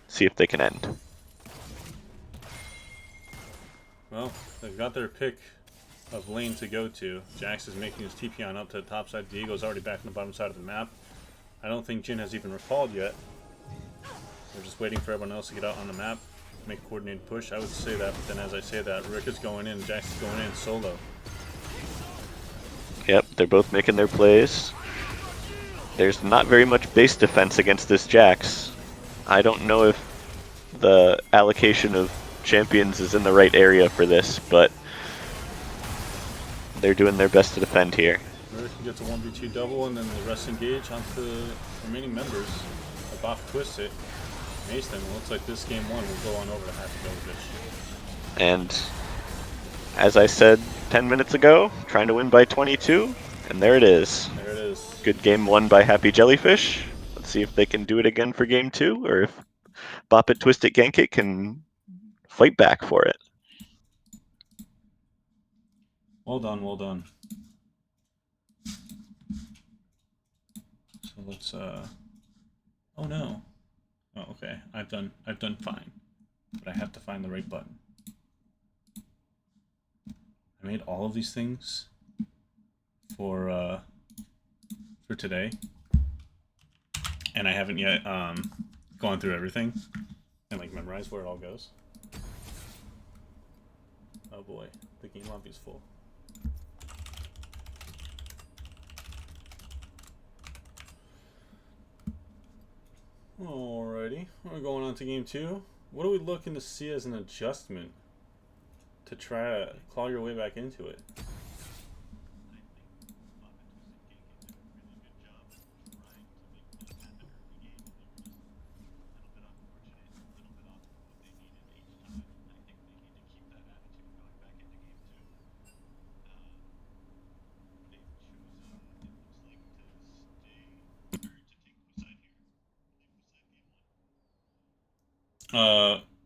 see if they can end. Well, they've got their pick of lane to go to. Jax is making his TP on up to the top side. Diego's already back on the bottom side of the map. I don't think Jin has even recalled yet. We're just waiting for everyone else to get out on the map, make a coordinated push. I would say that, but then as I say that, Rick is going in, Jax is going in solo. Yep, they're both making their plays. There's not very much base defense against this Jax. I don't know if the allocation of champions is in the right area for this, but they're doing their best to defend here. Rick gets a 1v2 double, and then the rest engage onto the remaining members. A Bop Twist it. Mace them. It looks like this game 1 will go on over to Happy Jellyfish. And as I said 10 minutes ago, trying to win by 22, and there it is. There it is. Good game won by Happy Jellyfish. Let's see if they can do it again for game 2, or if Bop It, Twist It, Gank It can fight back for it. Well done, well done. So let's oh no. Oh, okay. I've done fine. But I have to find the right button. I made all of these things for today. And I haven't yet gone through everything and like memorized where it all goes. Oh boy, the game lobby's full. Alrighty, we're going on to game 2. What are we looking to see as an adjustment to try to claw your way back into it?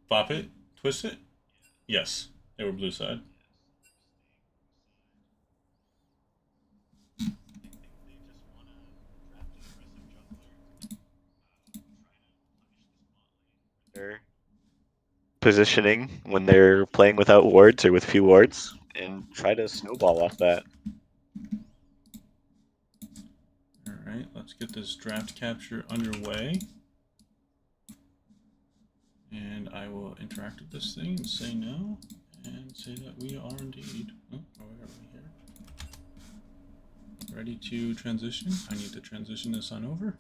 Bop it? Twist it? Yes, they were blue side. Their positioning when they're playing without wards or with few wards, and try to snowball off that. Alright, let's get this draft capture underway. And I will interact with this thing and say no, and say that we are indeed. Oh, where are we here? Ready to transition. I need to transition this on over.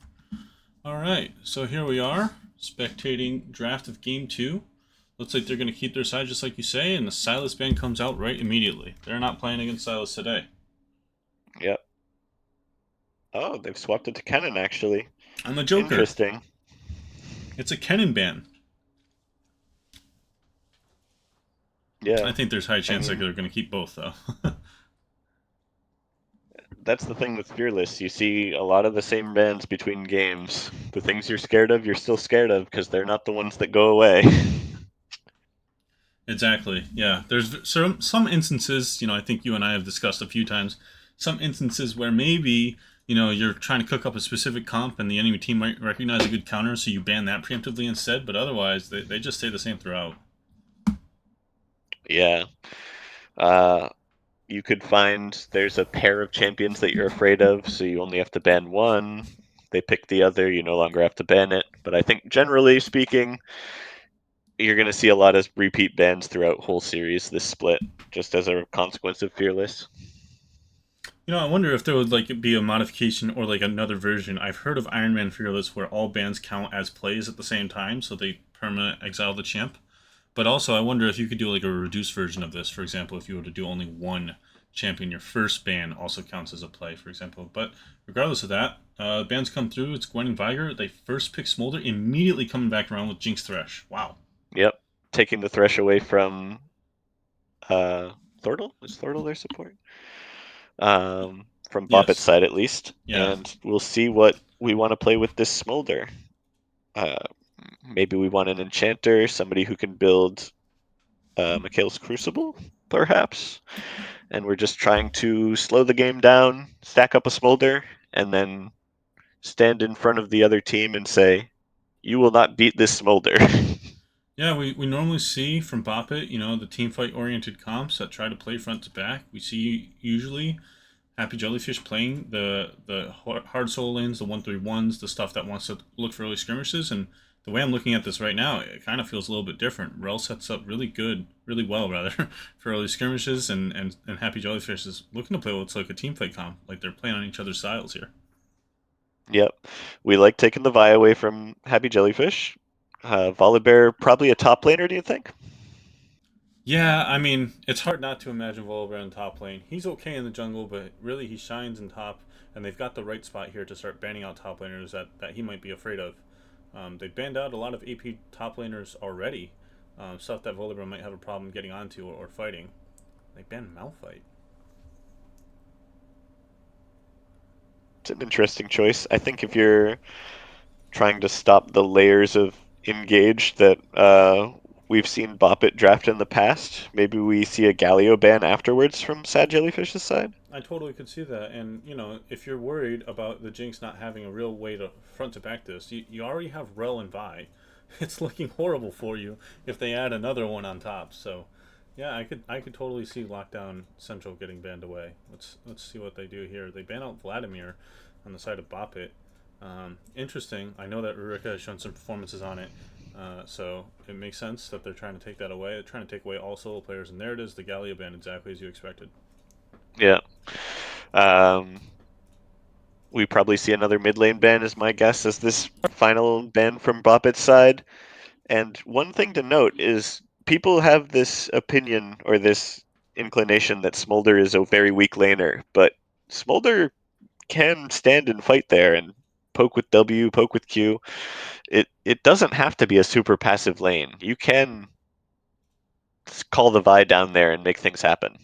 Alright, so here we are, spectating draft of game 2. Looks like they're going to keep their side just like you say, and the Silas ban comes out right immediately. They're not playing against Silas today. Yep. Oh, they've swapped it to Kennen, actually. I'm the Joker. Interesting. It's a Kennen ban. Yeah. I think there's high chance that they're going to keep both, though. That's the thing with Fearless. You see a lot of the same bans between games. The things you're scared of, you're still scared of, because they're not the ones that go away. Exactly. Yeah. There's some instances, I think you and I have discussed a few times, some instances where maybe, you're trying to cook up a specific comp and the enemy team might recognize a good counter, so you ban that preemptively instead, but otherwise, they just stay the same throughout. Yeah. Uh, You could find there's a pair of champions that you're afraid of, so you only have to ban one. They pick the other, you no longer have to ban it. But I think generally speaking, you're going to see a lot of repeat bans throughout whole series this split, just as a consequence of Fearless. I wonder if there would like be a modification or like another version. I've heard of Iron Man Fearless where all bans count as plays at the same time, so they permanent exile the champ. But also, I wonder if you could do like a reduced version of this. For example, if you were to do only one champion, your first ban also counts as a play, for example. But regardless of that, bans come through. It's Gwen and Viger. They first pick Smolder, immediately coming back around with Jinx Thresh. Wow. Yep, taking the Thresh away from uh, Thordle. Is Thordle their support? From Boppet's Yes. side at least, Yeah. and we'll see what we want to play with this Smolder. Uh, Maybe we want an Enchanter, somebody who can build Mikhail's Crucible, perhaps. And we're just trying to slow the game down, stack up a Smolder, and then stand in front of the other team and say, "You will not beat this Smolder." Yeah, we normally see from Boppet, the team fight oriented comps that try to play front to back. We see usually Happy Jellyfish playing the hard soul lanes, the 1-3-1s, the stuff that wants to look for early skirmishes. And the way I'm looking at this right now, it kind of feels a little bit different. Rel sets up really well rather, for early skirmishes, and Happy Jellyfish is looking to play what's like a team fight comp, like they're playing on each other's styles here. Yep. We like taking the Vi away from Happy Jellyfish. Volibear, probably a top laner, do you think? Yeah, I mean, it's hard not to imagine Volibear in top lane. He's okay in the jungle, but really he shines in top, and they've got the right spot here to start banning out top laners that he might be afraid of. They've banned out a lot of AP top laners already, stuff that Volibear might have a problem getting onto or fighting. They banned Malphite. It's an interesting choice. I think if you're trying to stop the layers of engage that we've seen Boppet draft in the past, maybe we see a Galio ban afterwards from Sad Jellyfish's side. I totally could see that, and if you're worried about the Jinx not having a real way to front to back this, you already have Rel and Vi. It's looking horrible for you if they add another one on top. So, yeah, I could totally see Lockdown Central getting banned away. Let's see what they do here. They ban out Vladimir on the side of Boppet. Interesting. I know that Rurika has shown some performances on it, so it makes sense that they're trying to take that away. They're trying to take away all solo players, and there it is, the Gallia ban, exactly as you expected. Yeah. Um, we probably see another mid lane ban, is my guess, as this final ban from Boppet's side. And one thing to note is people have this opinion or this inclination that Smolder is a very weak laner, but Smolder can stand and fight there and poke with W, poke with Q. It doesn't have to be a super passive lane. You can call the Vi down there and make things happen.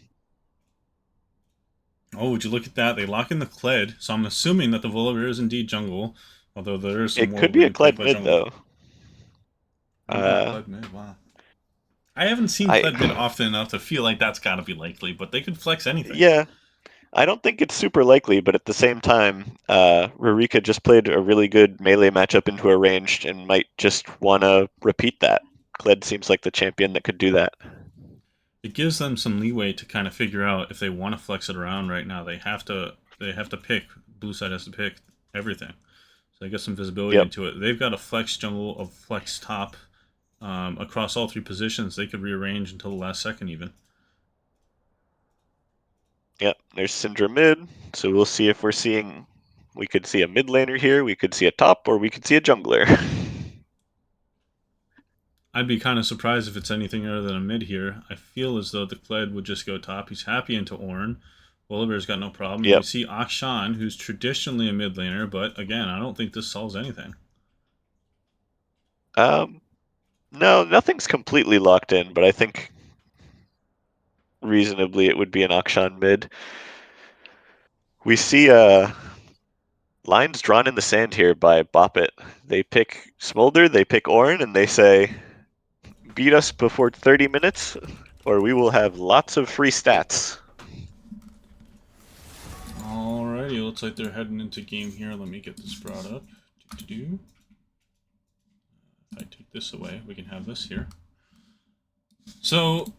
Oh, would you look at that? They lock in the Kled, so I'm assuming that the Volibear is indeed jungle, although there is some It more could be a winning play Kled by mid jungle. though. Ooh, Uh, Kled mid, wow. I haven't seen I Kled mid often enough to feel like that's gotta be likely, but they could flex anything. yeah, I don't think it's super likely, but at the same time, Rurika just played a really good melee matchup into a ranged and might just want to repeat that. Kled seems like the champion that could do that. It gives them some leeway to kind of figure out if they want to flex it around right now. They have to pick. Blue side has to pick everything. So they get some visibility Yep, into it. They've got a flex jungle, a flex top, across all three positions. They could rearrange until the last second even. yep. There's Syndra mid, so we'll see if we're seeing. We could see a mid laner here, we could see a top, or we could see a jungler. I'd be kind of surprised if it's anything other than a mid here. I feel as though the Kled would just go top. He's happy into Ornn. Volibear's got no problem. And we Yep. see Akshan, who's traditionally a mid laner, but again, I don't think this solves anything. Um, no, nothing's completely locked in, but I think reasonably it would be an Akshan mid. We see lines drawn in the sand here by Boppet. They pick Smolder, they pick Ornn, and they say, beat us before 30 minutes, or we will have lots of free stats. Alrighty, looks like they're heading into game here. Let me get this brought up. Do-do-do. If I take this away, we can have this here. So,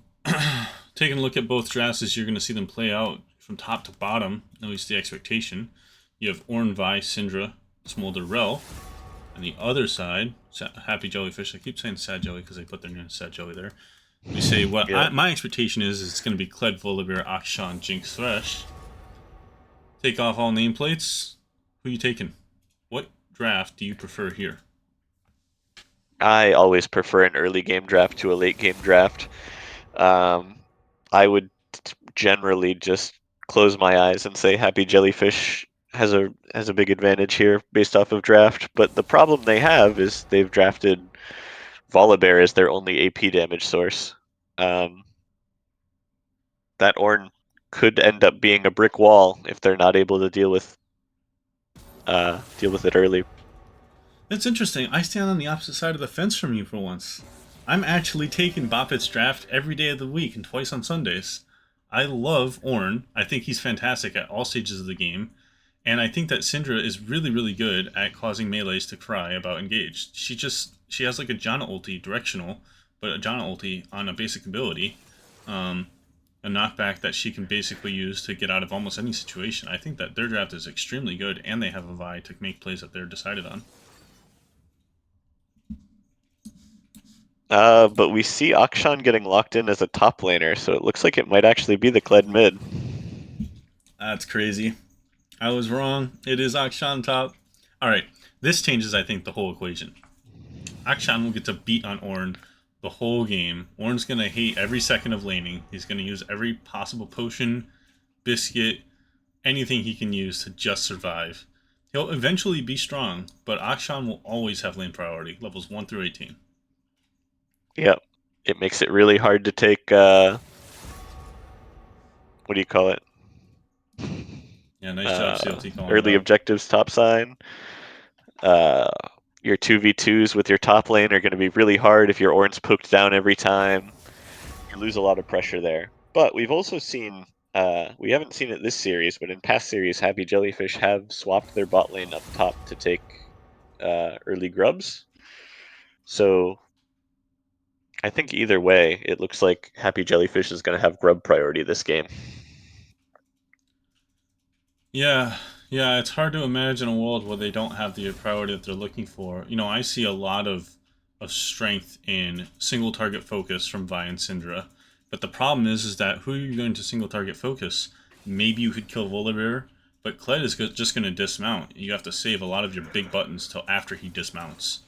taking a look at both drafts, is you're going to see them play out from top to bottom, at least the expectation. You have Ornn, Vi, Syndra, Smolder, Rel. On the other side, Happy Jellyfish. I keep saying Sad Jelly because they put their name Sad Jelly there. We say Yeah. my expectation is it's going to be Kled, Volibear, Akshan, Jinx, Thresh. Take off all nameplates. Who you taking? What draft do you prefer here? I always prefer an early game draft to a late game draft. Um, I would generally just close my eyes and say Happy Jellyfish has a big advantage here based off of draft. But the problem they have is they've drafted Volibear as their only AP damage source. Um, that Ornn could end up being a brick wall if they're not able to deal with it early. It's interesting. I stand on the opposite side of the fence from you for once. I'm actually taking Boppet's draft every day of the week and twice on Sundays. I love Ornn. I think he's fantastic at all stages of the game. And I think that Syndra is really, really good at causing melees to cry about engaged. She has like a Janna ulti directional, but a Janna ulti on a basic ability. Um, a knockback that she can basically use to get out of almost any situation. I think that their draft is extremely good, and they have a Vi to make plays that they're decided on. But we see Akshan getting locked in as a top laner, so it looks like it might actually be the Kled mid. That's crazy. I was wrong. It is Akshan top. Alright, this changes, I think, the whole equation. Akshan will get to beat on Ornn the whole game. Ornn's going to hate every second of laning. He's going to use every possible potion, biscuit, anything he can use to just survive. He'll eventually be strong, but Akshan will always have lane priority, levels 1 through 18. Yep. It makes it really hard to take, what do you call it? Yeah, nice job, CLT, calling it Early out. objectives top sign. Uh, your 2v2s with your top lane are going to be really hard if your Ornn's poked down every time. You lose a lot of pressure there. But we've also seen, we haven't seen it this series, but in past series, Happy Jellyfish have swapped their bot lane up top to take early grubs. So I think either way, it looks like Happy Jellyfish is going to have grub priority this game. Yeah, yeah, it's hard to imagine a world where they don't have the priority that they're looking for. You know, I see a lot of strength in single target focus from Vi and Syndra, but the problem is that who are you going to single target focus? Maybe you could kill Volibear, but Kled is just going to dismount. You have to save a lot of your big buttons till after he dismounts.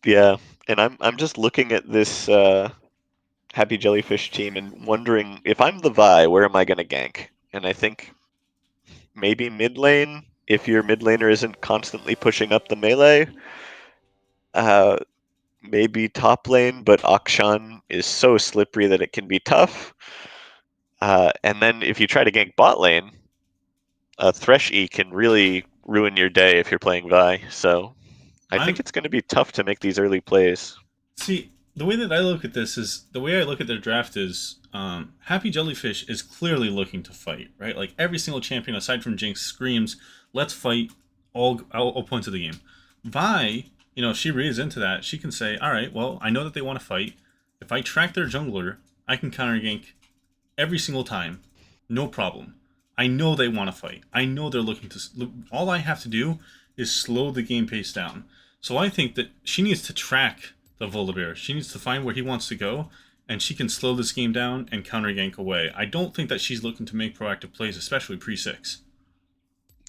Yeah, and I'm just looking at this Happy Jellyfish team and wondering if I'm the Vi, where am I going to gank? And I think maybe mid lane, if your mid laner isn't constantly pushing up the melee. Uh, maybe top lane, but Akshan is so slippery that it can be tough. And then if you try to gank bot lane, Thresh E can really ruin your day if you're playing Vi. So I think I'm it's going to be tough to make these early plays. See, the way that I look at this is the way I look at their draft is Happy Jellyfish is clearly looking to fight, right? Like every single champion aside from Jinx screams, "Let's fight all points of the game." Vi, you know, if she reads into that, she can say, "All right, well, I know that they want to fight. If I track their jungler, I can counter gank every single time, no problem. I know they want to fight. I know they're looking to. All I have to do is slow the game pace down." So I think that she needs to track the Volibear. She needs to find where he wants to go, and she can slow this game down and counter gank away. I don't think that she's looking to make proactive plays, especially pre-6.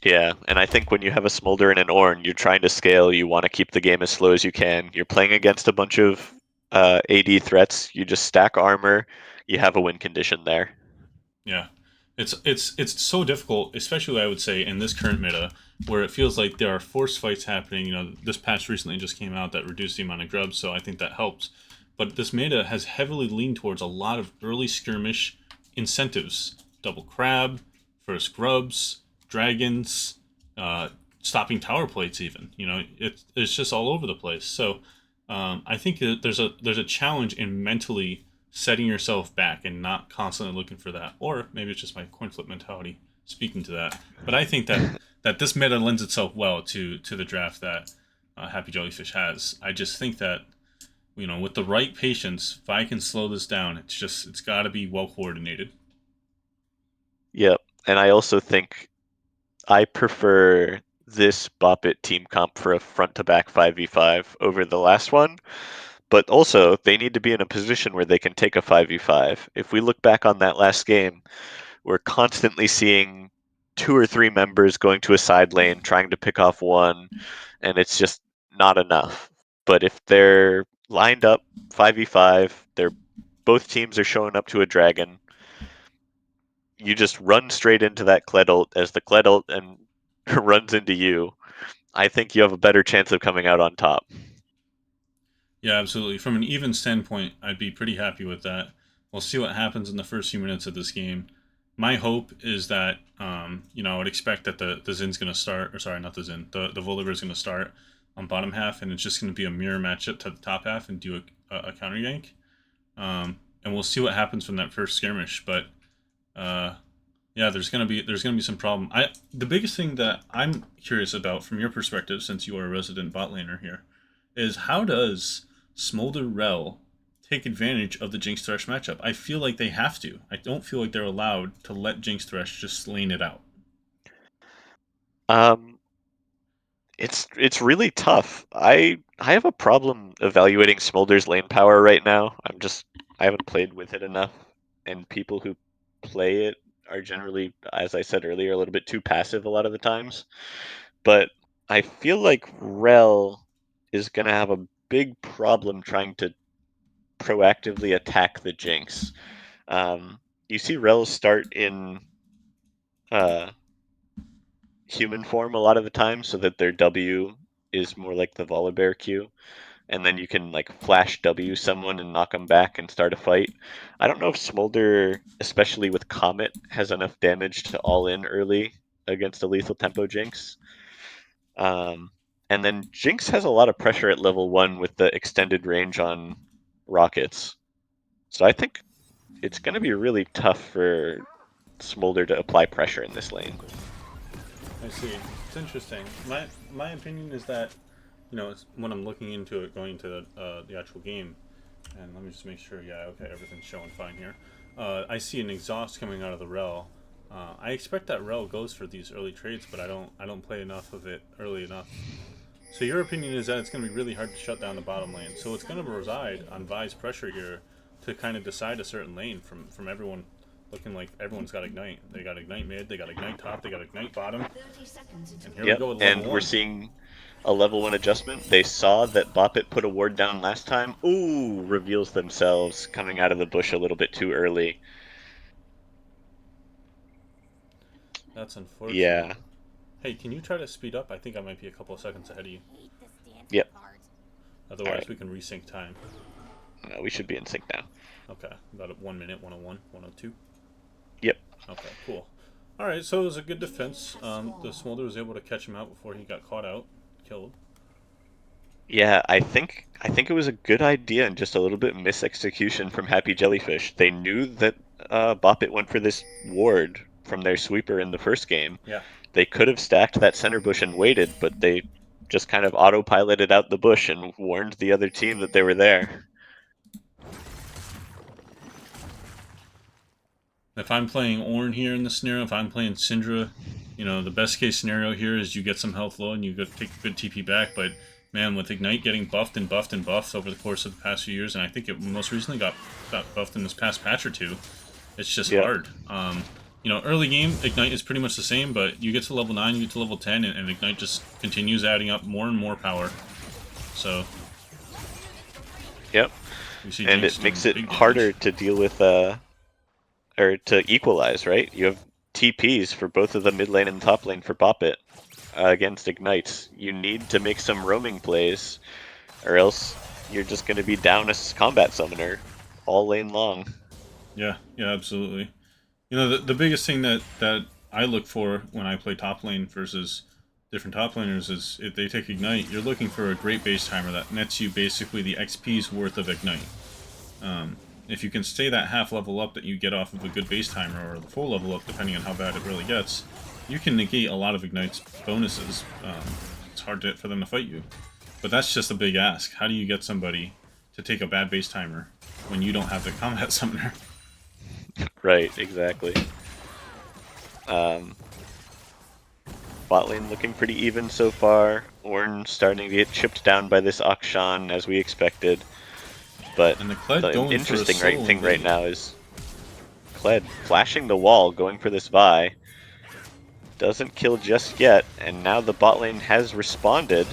Yeah, and I think when you have a Smolder and an Ornn, you're trying to scale. You want to keep the game as slow as you can. You're playing against a bunch of AD threats. You just stack armor. You have a win condition there. Yeah, it's so difficult, especially I would say in this current meta, where it feels like there are forced fights happening. You know, this patch recently just came out that reduced the amount of grubs, so I think that helps. But this meta has heavily leaned towards a lot of early skirmish incentives: double crab, first grubs, dragons, uh, stopping tower plates. Even it's just all over the place. So I think that there's a challenge in mentally setting yourself back and not constantly looking for that. Or maybe it's just my coin flip mentality speaking to that. But I think that this meta lends itself well to the draft that Happy Jellyfish has. I just think that with the right patience, if I can slow this down, it's got to be well coordinated. Yep. And I also think I prefer this Bop It team comp for a front to back 5v5 over the last one. But also, they need to be in a position where they can take a 5v5. If we look back on that last game, we're constantly seeing two or three members going to a side lane trying to pick off one, and it's just not enough. But if they're lined up 5v5, they're both teams are showing up to a dragon, you just run straight into that Kled ult as the Kled ult and runs into you. I think you have a better chance of coming out on top. Yeah, absolutely. From an even standpoint, I'd be pretty happy with that. We'll see what happens in the first few minutes of this game. My hope is that, I would expect that the Zin's going to start, or sorry, not the Zin, the Volibear is going to start on bottom half, and it's just going to be a mirror matchup to the top half and do a counter yank. And we'll see what happens from that first skirmish. But uh, yeah, there's gonna be some problem. The biggest thing that I'm curious about from your perspective, since you are a resident bot laner here, is how does Smolder Rel take advantage of the Jinx Thresh matchup? I feel like they have to. I don't feel like they're allowed to let Jinx Thresh just lane it out. Um, it's really tough. I have a problem evaluating Smolder's lane power right now. I haven't played with it enough, and people who play it are generally, as I said earlier, a little bit too passive a lot of the times. But I feel like Rel is gonna have a big problem trying to proactively attack the Jinx. You see Rel start in uh, human form a lot of the time, so that their W is more like the Volibear Q, and then you can like flash W someone and knock them back and start a fight. I don't know if Smolder, especially with Comet, has enough damage to all in early against a lethal tempo Jinx. Um, and then Jinx has a lot of pressure at level 1 with the extended range on rockets. So I think it's going to be really tough for Smolder to apply pressure in this lane. I see. It's interesting. My opinion is that it's when I'm looking into it, going to the actual game, and let me just make sure. Yeah, okay, everything's showing fine here. I see an exhaust coming out of the rel. I expect that rel goes for these early trades, but I don't play enough of it early enough. So your opinion is that it's going to be really hard to shut down the bottom lane. So it's going to reside on Vi's pressure here to kind of decide a certain lane from everyone. Looking like everyone's got ignite. They got ignite mid. They got ignite top. They got ignite bottom. And here we Yep, go with level and we're one. seeing a level 1 adjustment. They saw that Boppet put a ward down last time. Ooh, reveals themselves coming out of the bush a little bit too early. That's unfortunate. Yeah, Hey, can you try to speed up? I think I might be a couple of seconds ahead of you. yep, Otherwise, alright. we can resync time. We should be in sync now. Okay, about 1 minute, 101, 102. Yep. Okay, cool. All right, so it was a good defense. The Smolder was able to catch him out before he got caught out, killed. Yeah, I think it was a good idea and just a little bit misexecution from Happy Jellyfish. They knew that Boppet went for this ward from their sweeper in the first game. Yeah. They could have stacked that center bush and waited, but they just kind of autopiloted out the bush and warned the other team that they were there. If I'm playing Ornn here in the scenario, if I'm playing Syndra, the best case scenario here is you get some health low and you go take a good TP back. But man, with Ignite getting buffed and buffed and buffed over the course of the past few years, and I think it most recently got buffed in this past patch or two, it's just Yep. hard. Early game Ignite is pretty much the same, but you get to level 9, you get to level 10, and Ignite just continues adding up more and more power. So Yep. we see And Jinx it doing makes it big harder damage. to deal with or to equalize, right? You have TPs for both of the mid lane and top lane for Boppet against Ignites. You need to make some roaming plays, or else you're just going to be down a combat summoner all lane long. Yeah, absolutely. The biggest thing that I look for when I play top lane versus different top laners is if they take Ignite, you're looking for a great base timer that nets you basically the XP's worth of Ignite. If you can stay that half level up that you get off of a good base timer, or the full level up depending on how bad it really gets, you can negate a lot of Ignite's bonuses. It's hard for them to fight you. But that's just a big ask. How do you get somebody to take a bad base timer when you don't have the combat summoner. Right, exactly. Um, Bot lane looking pretty even so far. Ornn starting to get chipped down by this Akshan as we expected. But And the Kled the going for a interesting solo thing right invade. now is Kled flashing the wall, going for this Vi. Doesn't kill just yet, and now the bot lane has responded.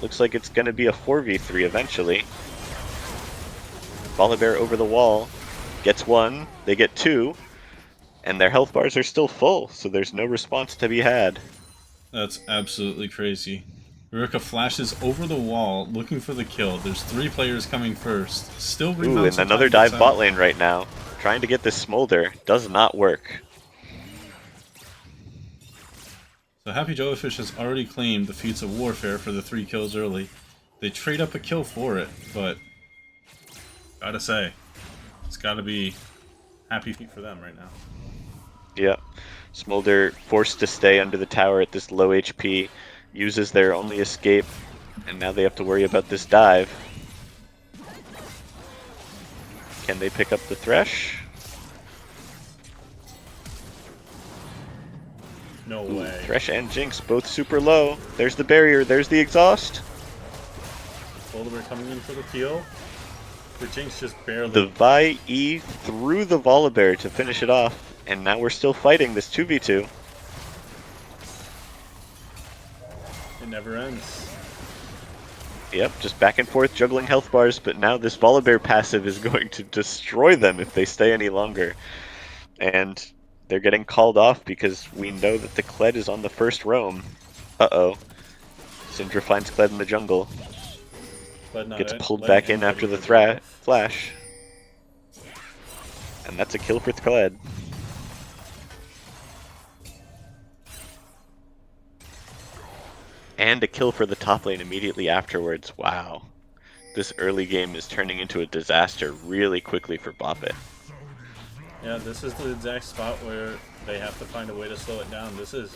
Looks like it's going to be a 4v3 eventually. Volibear over the wall. Gets one, they get two, and their health bars are still full, so there's no response to be had. That's absolutely crazy. Rurika flashes over the wall, looking for the kill. There's 3 players coming first. Still Ooh, rebounds and some another time, gets dive bot out. lane right now. Trying to get this smolder. Does not work. So Happy Jellyfish has already claimed the feats of warfare for the 3 kills early. They trade up a kill for it, but gotta say, it's gotta be happy feet for them right now. Yeah. Smolder forced to stay under the tower at this low HP. Uses their only escape, and now they have to worry about this dive. Can they pick up the Thresh? No Ooh, way. Thresh and Jinx both super low. There's the barrier, there's the exhaust. Volibear coming in for the kill. The Jinx just barely. The Vi E through the Volibear to finish it off, and now we're still fighting this 2v2. It never ends. Yep, just back and forth juggling health bars, but now this Volibear passive is going to destroy them if they stay any longer. And they're getting called off because we know that the Kled is on the first roam. Uh-oh. Syndra finds Kled in the jungle. But not Gets it. pulled Letting back in anybody after the live life. flash. And that's a kill for Kled. And a kill for the top lane immediately afterwards. Wow. This early game is turning into a disaster really quickly for Boppet. Yeah, this is the exact spot where they have to find a way to slow it down. This is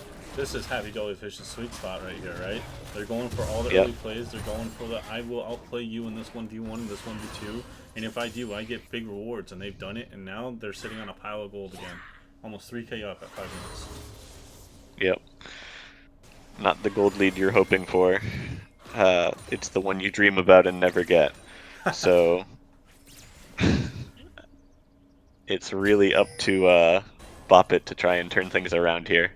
Happy Jellyfish's sweet spot right here, right? They're going for all the Yep. early plays. They're going for the I will outplay you in this 1v1 and this 1v2. And if I do, I get big rewards. And they've done it. And now they're sitting on a pile of gold again. Almost 3k up at 5 minutes. Yep. Not the gold lead you're hoping for. It's the one you dream about and never get. So it's really up to Boppet to try and turn things around here.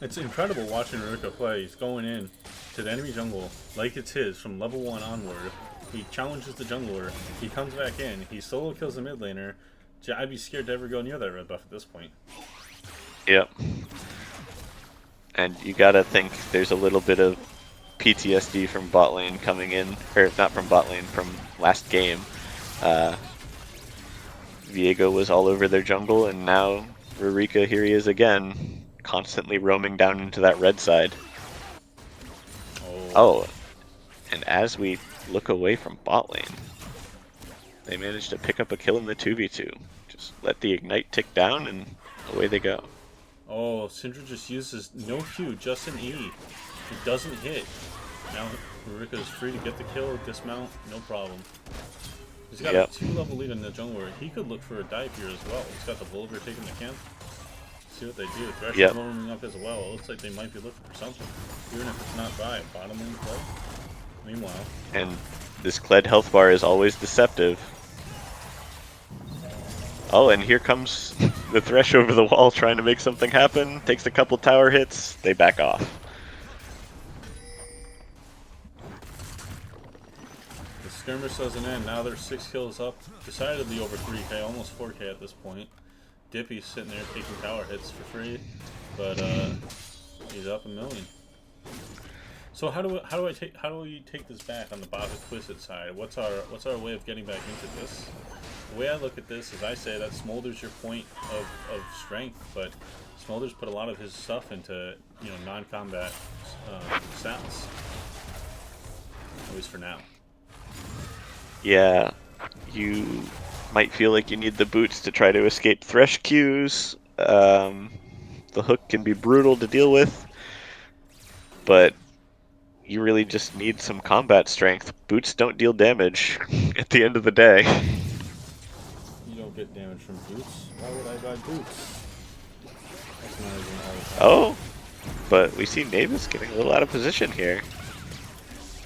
It's incredible watching Ruka play. He's going in to the enemy jungle like it's his from level 1 onward. He challenges the jungler. He comes back in. He solo kills the mid laner. I'd be scared to ever go near that red buff at this point. Yep. And you gotta think there's a little bit of PTSD from bot lane coming in, or not from bot lane, from last game. Viego was all over their jungle, and now Rurika, here he is again, constantly roaming down into that red side. Oh, and as we look away from bot lane, they managed to pick up a kill in the 2v2. Just let the ignite tick down, and away they go. Oh, Syndra just uses no Q, just an E. It doesn't hit. Now Rurika is free to get the kill, dismount, no problem. He's got a 2-level lead in the jungle. He could look for a dive here as well. He's got the Volibear taking the camp. See what they do. Thresh is warming up as well. It looks like they might be looking for something. Even if it's not Vi, bottom lane play. Meanwhile. And this Kled health bar is always deceptive. Oh, and here comes the Thresh over the wall trying to make something happen. Takes a couple tower hits, they back off. The skirmish doesn't end. Now they're 6 kills up. Decidedly over 3k, almost 4k at this point. Dippy's sitting there taking tower hits for free, but he's up a million. So how do we take this back on the Boppet Twisted side? What's our way of getting back into this? The way I look at this is I say that Smolder's your point of strength, but Smolder's put a lot of his stuff into non-combat stats, at least for now. Yeah, you might feel like you need the boots to try to escape Thresh Qs. The hook can be brutal to deal with, but you really just need some combat strength. Boots don't deal damage at the end of the day. You don't get damage from boots. Why would I buy boots? That's not even always happening. Oh, but we see Navis getting a little out of position here.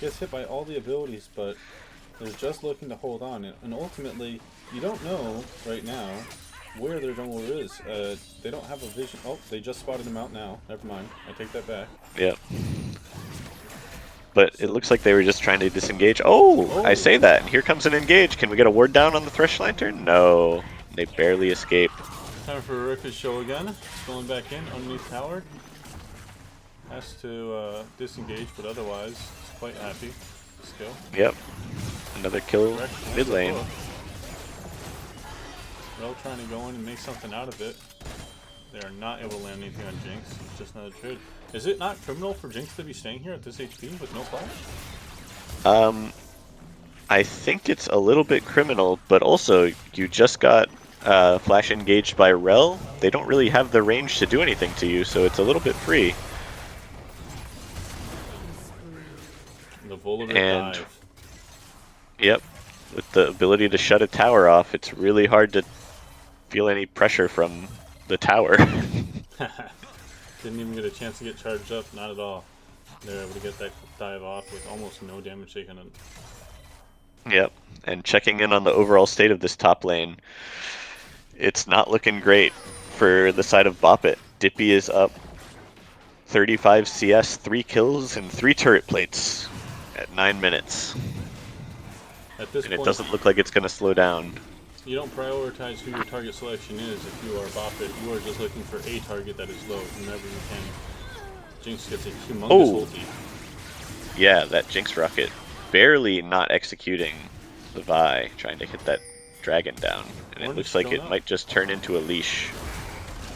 Gets hit by all the abilities, but they're just looking to hold on. And ultimately, you don't know right now where their jungler is. They don't have a vision. Oh, they just spotted him out now. Never mind. I take that back. Yep. But it looks like they were just trying to disengage. Oh, I say that, and here comes an engage. Can we get a ward down on the Thresh Lantern? No. They barely escape. Time for Rika's show again. Going back in underneath tower. Has to disengage, but otherwise, it's quite happy. Skill. Yep. Another kill mid lane. Rel trying to go in and make something out of it. They are not able to land anything on Jinx. It's just another trade. Is it not criminal for Jinx to be staying here at this HP with no flash? I think it's a little bit criminal, but also you just got flash engaged by Rel. They don't really have the range to do anything to you, so it's a little bit free. The vulnerable dive. Yep, with the ability to shut a tower off, it's really hard to feel any pressure from the tower. Didn't even get a chance to get charged up, not at all. They're able to get that dive off with almost no damage taken. Yep, and checking in on the overall state of this top lane, it's not looking great for the side of Bop It. Dippy is up 35 CS, 3 kills, and 3 turret plates at 9 minutes. At this and point, it doesn't look like it's going to slow down. You don't prioritize who your target selection is if you are Bop It. You are just looking for a target that is low whenever you can. Jinx gets a humongous ulti. Yeah, that Jinx rocket. Barely not executing the Vi, trying to hit that dragon down. And it looks like it might just turn into a leash.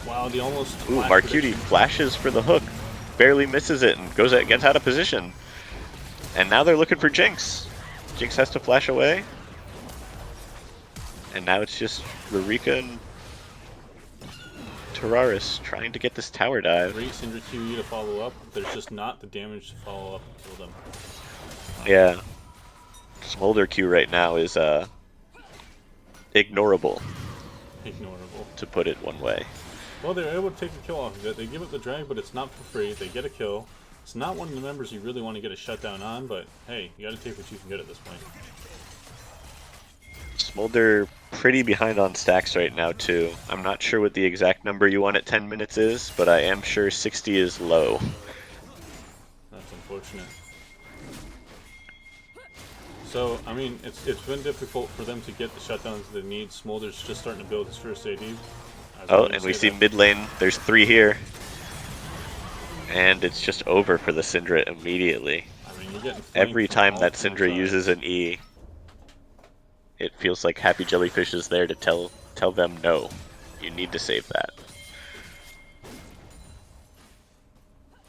Wow, the almost. Ooh, Marcuti flashes for the hook. Barely misses it and gets out of position. And now they're looking for Jinx. Jinx has to flash away. And now it's just Rurika and Terraris trying to get this tower dive. Great Syndra QE to follow up. There's just not the damage to follow up and kill them. Yeah. Smolder Q right now is ignorable. Ignorable. To put it one way. Well, they're able to take a kill off of it. They give it the drag, but it's not for free. They get a kill. It's not one of the members you really want to get a shutdown on, but hey, you gotta take what you can get at this point. Smolder pretty behind on stacks right now too. I'm not sure what the exact number you want at 10 minutes is, but I am sure 60 is low. That's unfortunate. So, I mean, it's been difficult for them to get the shutdowns they need. Smolder's just starting to build his first AD. Oh, and we see mid lane. There's 3 here. And it's just over for the Syndra immediately. I mean, you're getting every time that Syndra uses an E, it feels like Happy Jellyfish is there to tell them no. You need to save that.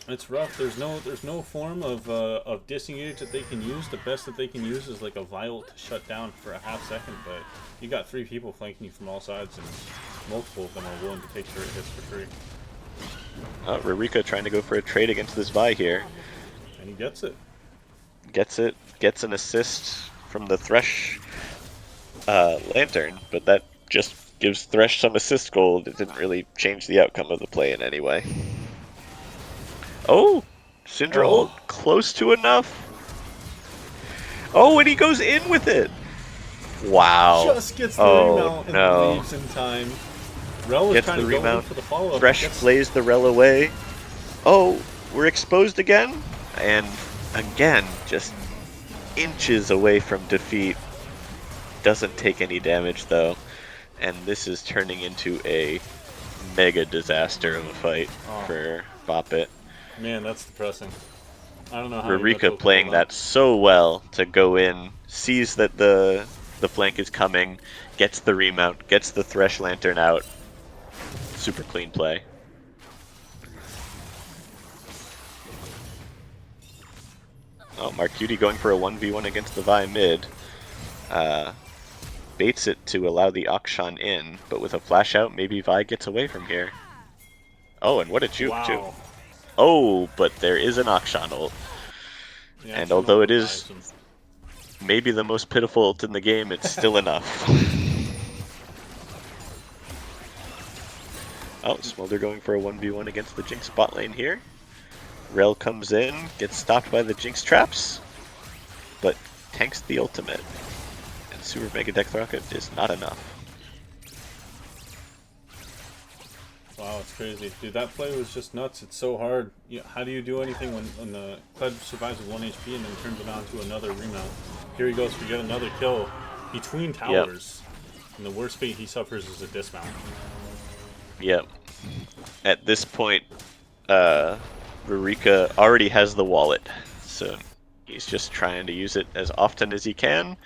It's rough. There's no form of disengage that they can use. The best that they can use is like a vial to shut down for a half second, but you got 3 people flanking you from all sides, and multiple of them are willing to take turret hits for free. Rurika trying to go for a trade against this Vi here. And he gets it. Gets it. Gets an assist from the Thresh Lantern, but that just gives Thresh some assist gold. It didn't really change the outcome of the play in any way. Oh! Syndra ult close to enough. Oh, and he goes in with it! Wow. Just gets the remount and leaves in time. Rel is trying to go in for the follow-up. Thresh plays the Rel away. Oh, we're exposed again? And again, just inches away from defeat. Doesn't take any damage though. And this is turning into a mega disaster of a fight for Bop It. Man, that's depressing. I don't know how Rurika playing that so well to go in, sees that the flank is coming, gets the remount, gets the Thresh Lantern out. Super clean play. Oh, Marcuti going for a 1v1 against the Vi mid. Baits it to allow the Akshan in, but with a flash out, maybe Vi gets away from here. Oh, and what a juke too. Oh, but there is an Akshan ult. The And action although ult it is revives him. maybe the most pitiful ult in the game, it's still enough. Oh, Smolder going for a 1v1 against the Jinx bot lane here. Rel comes in, gets stopped by the Jinx traps, but tanks the ultimate. And Super Mega Death Rocket is not enough. Wow, it's crazy. Dude, that play was just nuts. It's so hard. How do you do anything when the Kled survives with 1 HP and then turns it on to another remount? Here he goes for yet another kill between towers. Yep. And the worst fate he suffers is a dismount. Yep. At this point, Rurika already has the wallet, so he's just trying to use it as often as he can.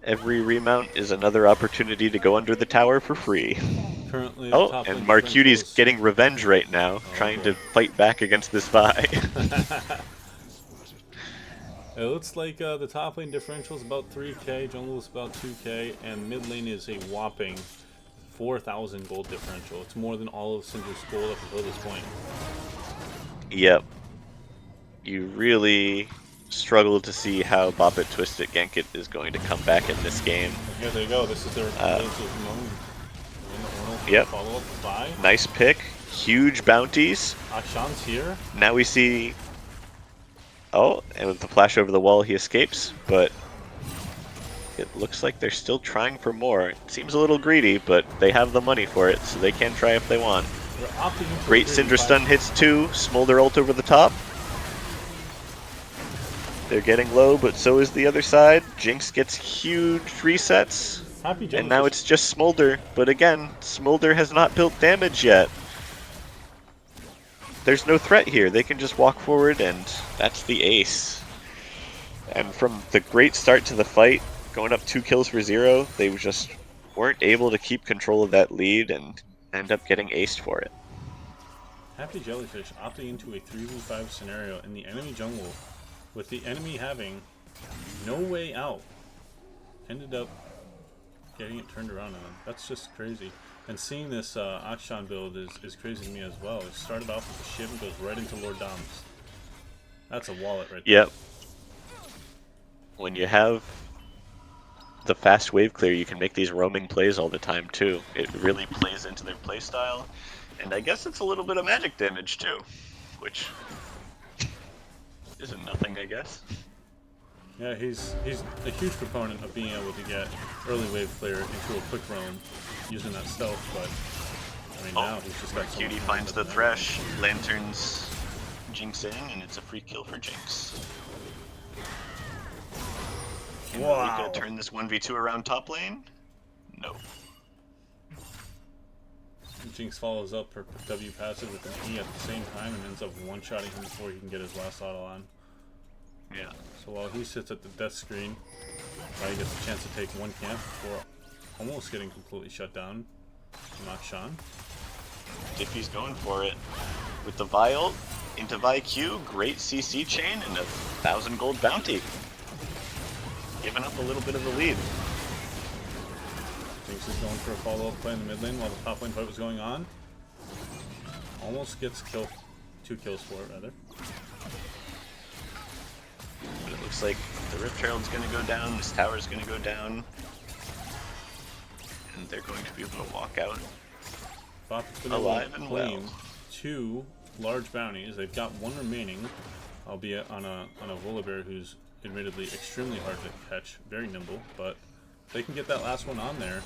Every remount is another opportunity to go under the tower for free. Currently, the Oh, top lane and differential Marcuti's is... getting revenge right now, trying to fight back against this Vi. It looks like the top lane differential is about 3k, jungle is about 2k, and mid lane is a whopping 4,000 gold differential. It's more than all of Syndra's gold up until this point. Yep. You really struggle to see how Bop It, Twist It, Gank It is going to come back in this game. Here they go. This is their moment. Yep. Follow up by. Nice pick. Huge bounties. Akshan's here. Now we see... Oh, and with the flash over the wall, he escapes, but it looks like they're still trying for more. It seems a little greedy, but they have the money for it, so they can try if they want. Great Syndra stun hits too. Smolder ult over the top. They're getting low, but so is the other side. Jinx gets huge resets. And now it's just Smolder, but again, Smolder has not built damage yet. There's no threat here. They can just walk forward, and that's the ace. And from the great start to the fight, going up 2 kills for 0, they just weren't able to keep control of that lead and end up getting aced for it. Happy Jellyfish opting into a 3v5 scenario in the enemy jungle, with the enemy having no way out, ended up getting it turned around on them. That's just crazy. And seeing this Akshan build is crazy to me as well. It started off with the Shiv and goes right into Lord Dom's. That's a wallet right there. Yep. When you have the fast wave clear, you can make these roaming plays all the time too. It really plays into their playstyle. And I guess it's a little bit of magic damage too, which isn't nothing, I guess. Yeah, he's a huge proponent of being able to get early wave clear into a quick roam using that stealth, but I mean now he's just got so Cutie finds the Thresh, Lanterns Jinx in, and it's a free kill for Jinx. Wow. Are we gonna turn this 1v2 around top lane? No. Jinx follows up her W passive with an E at the same time and ends up one-shotting him before he can get his last auto on. Yeah. So while he sits at the death screen, he gets a chance to take one camp before almost getting completely shut down from Akshan. Diffy's going for it. With the Vi ult into Vi Q, great CC chain, and 1,000 gold bounty. Giving up a little bit of the lead. Jinx is going for a follow-up play in the mid lane while the top lane fight was going on. Almost gets killed, 2 kills for it rather. But it looks like the Rift Herald's going to go down, this tower's going to go down, and they're going to be able to walk out alive and well. 2 large bounties. They've got 1 remaining, albeit on a Volibear who's admittedly extremely hard to catch, very nimble, but if they can get that last one on there,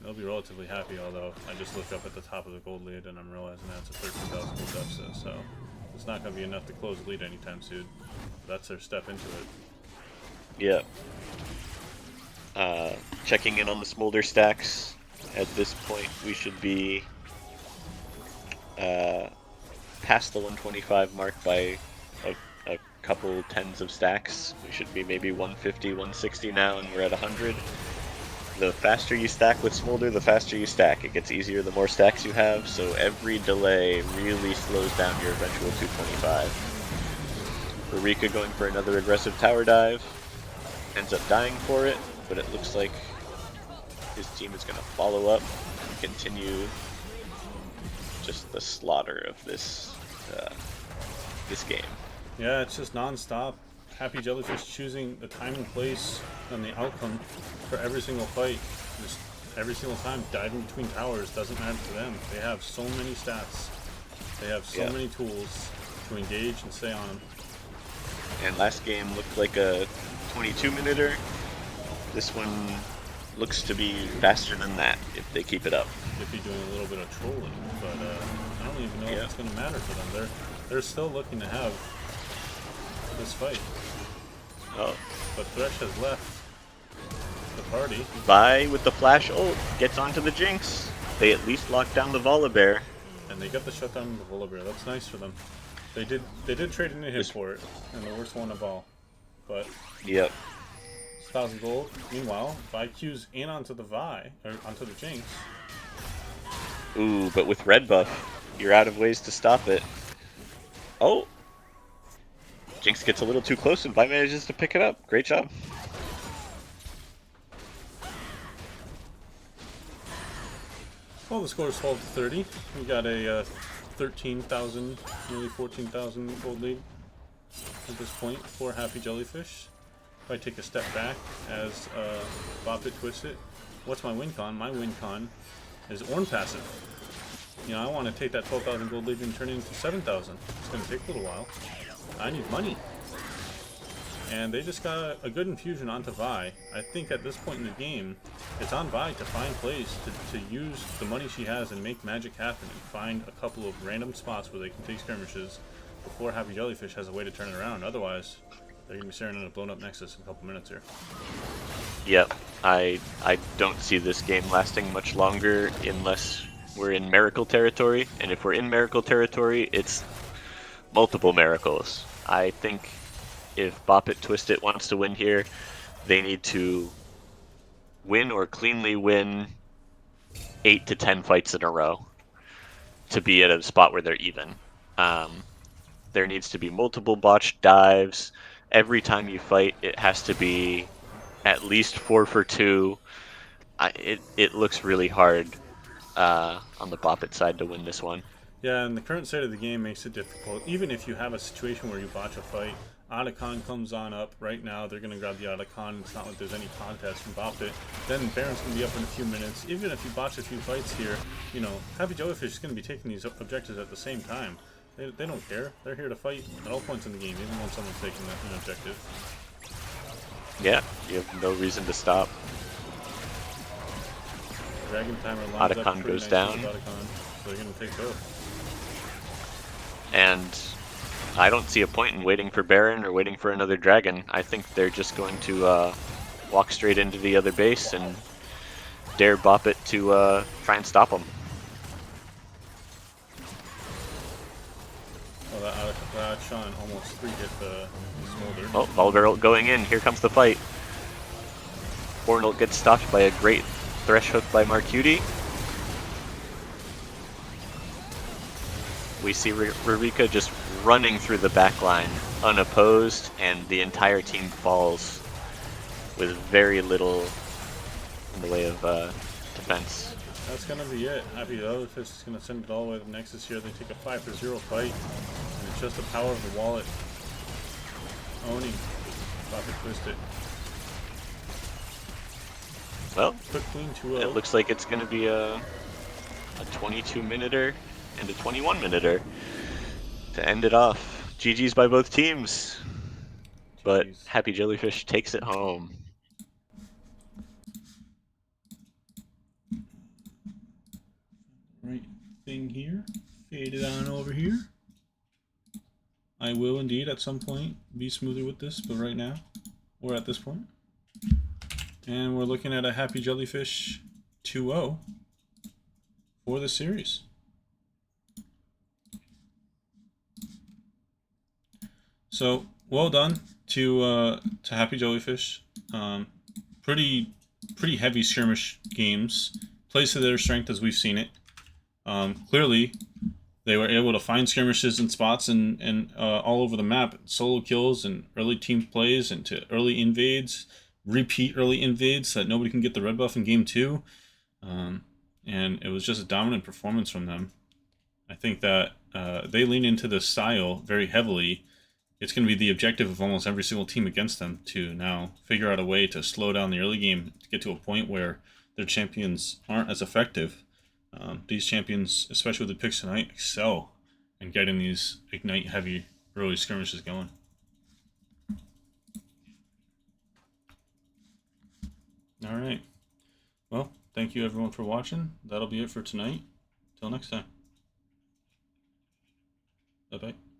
they'll be relatively happy, although I just looked up at the top of the gold lead and I'm realizing that's a 13,000 gold deficit, so it's not going to be enough to close the lead anytime soon. That's their step into it. Yeah. Checking in on the Smolder stacks. At this point, we should be past the 125 mark by a couple tens of stacks. We should be maybe 150, 160 now, and we're at 100. The faster you stack with Smolder, the faster you stack. It gets easier the more stacks you have, so every delay really slows down your eventual 225. Rurika going for another aggressive tower dive. Ends up dying for it, but it looks like his team is going to follow up and continue just the slaughter of this game. Yeah, it's just non-stop. Happy Jellyfish choosing the time and place and the outcome for every single fight. Just every single time diving between towers doesn't matter to them. They have so many stats. They have so Yeah. many tools to engage and stay on them. And last game looked like a 22-minuter. This one looks to be faster than that if they keep it up. If you're doing a little bit of trolling, but I don't even know if Yeah. it's going to matter for them. They're still looking to have this fight, Oh, but Thresh has left the party. Vi with the flash ult gets onto the Jinx. They at least lock down the Volibear. And they got the shutdown of the Volibear. That's nice for them. They did trade in a hit for it, and the worst one of all. But Yep. it's 1,000 gold. Meanwhile, Vi Q's in onto the Vi, or onto the Jinx. Ooh, but with red buff, you're out of ways to stop it. Oh! Jinx gets a little too close and Vi manages to pick it up. Great job. Well, the score is 12 to 30. We got a 13,000, nearly 14,000 gold lead at this point for Happy Jellyfish. If I take a step back as Bop It, Twist It, what's my win con? My win con is Ornn passive. You know, I want to take that 12,000 gold lead and turn it into 7,000. It's going to take a little while. I need money. And they just got a good infusion onto Vi. I think at this point in the game, it's on Vi to find plays to use the money she has and make magic happen and find a couple of random spots where they can take skirmishes before Happy Jellyfish has a way to turn it around. Otherwise, they're going to be staring at a blown up Nexus in a couple minutes here. Yep. I don't see this game lasting much longer unless we're in Miracle territory. And if we're in Miracle territory, it's multiple miracles. I think if Bop It Twist It wants to win here, they need to win or cleanly win 8 to 10 fights in a row to be at a spot where they're even. There needs to be multiple botched dives. Every time you fight, it has to be at least 4 for 2. It looks really hard on the Bop It side to win this one. Yeah, and the current state of the game makes it difficult. Even if you have a situation where you botch a fight, Otacon comes on up right now. They're going to grab the Otacon. It's not like there's any contest from Bop It. Then Baron's going to be up in a few minutes. Even if you botch a few fights here, you know, Happy Jellyfish is going to be taking these objectives at the same time. They don't care. They're here to fight at all points in the game, even when someone's taking an objective. Yeah, you have no reason to stop. Dragon Timer lines up Otacon pretty goes nicely down. with Otacon, so they're going to take both. And I don't see a point in waiting for Baron or waiting for another dragon. I think they're just going to walk straight into the other base and dare Bop It to try and stop them. Well, that Sean almost 3-hit the Smolder. Oh, Volibear ult going in. Here comes the fight. Ornn ult gets stopped by a great Thresh hook by Marcuti. We see Rurika just running through the backline unopposed, and the entire team falls with very little in the way of defense. That's gonna be it. Happy Jellyfish is gonna send it all the way to the Nexus here. They take a 5-0 fight, and it's just the power of the wallet owning Bop It, Twist It. Well, Quick clean 2-0. it looks like it's going to be a 22-minuter and a 21-minuter to end it off. GG's by both teams, but GG's. Happy Jellyfish takes it home. Right thing here. Fade it on over here. I will indeed at some point be smoother with this, but right now we're at this point. And we're looking at a Happy Jellyfish 2-0 for the series. So well done to Happy Jellyfish. Pretty heavy skirmish games. Plays to their strength as we've seen it. Clearly, they were able to find skirmishes and spots and all over the map. Solo kills and early team plays into early invades, repeat early invades so that nobody can get the red buff in game 2. And it was just a dominant performance from them. I think that they lean into this style very heavily, it's going to be the objective of almost every single team against them to now figure out a way to slow down the early game to get to a point where their champions aren't as effective. These champions, especially with the picks tonight, excel in getting these ignite heavy early skirmishes going. All right. Well, thank you everyone for watching. That'll be it for tonight. Till next time. Bye bye.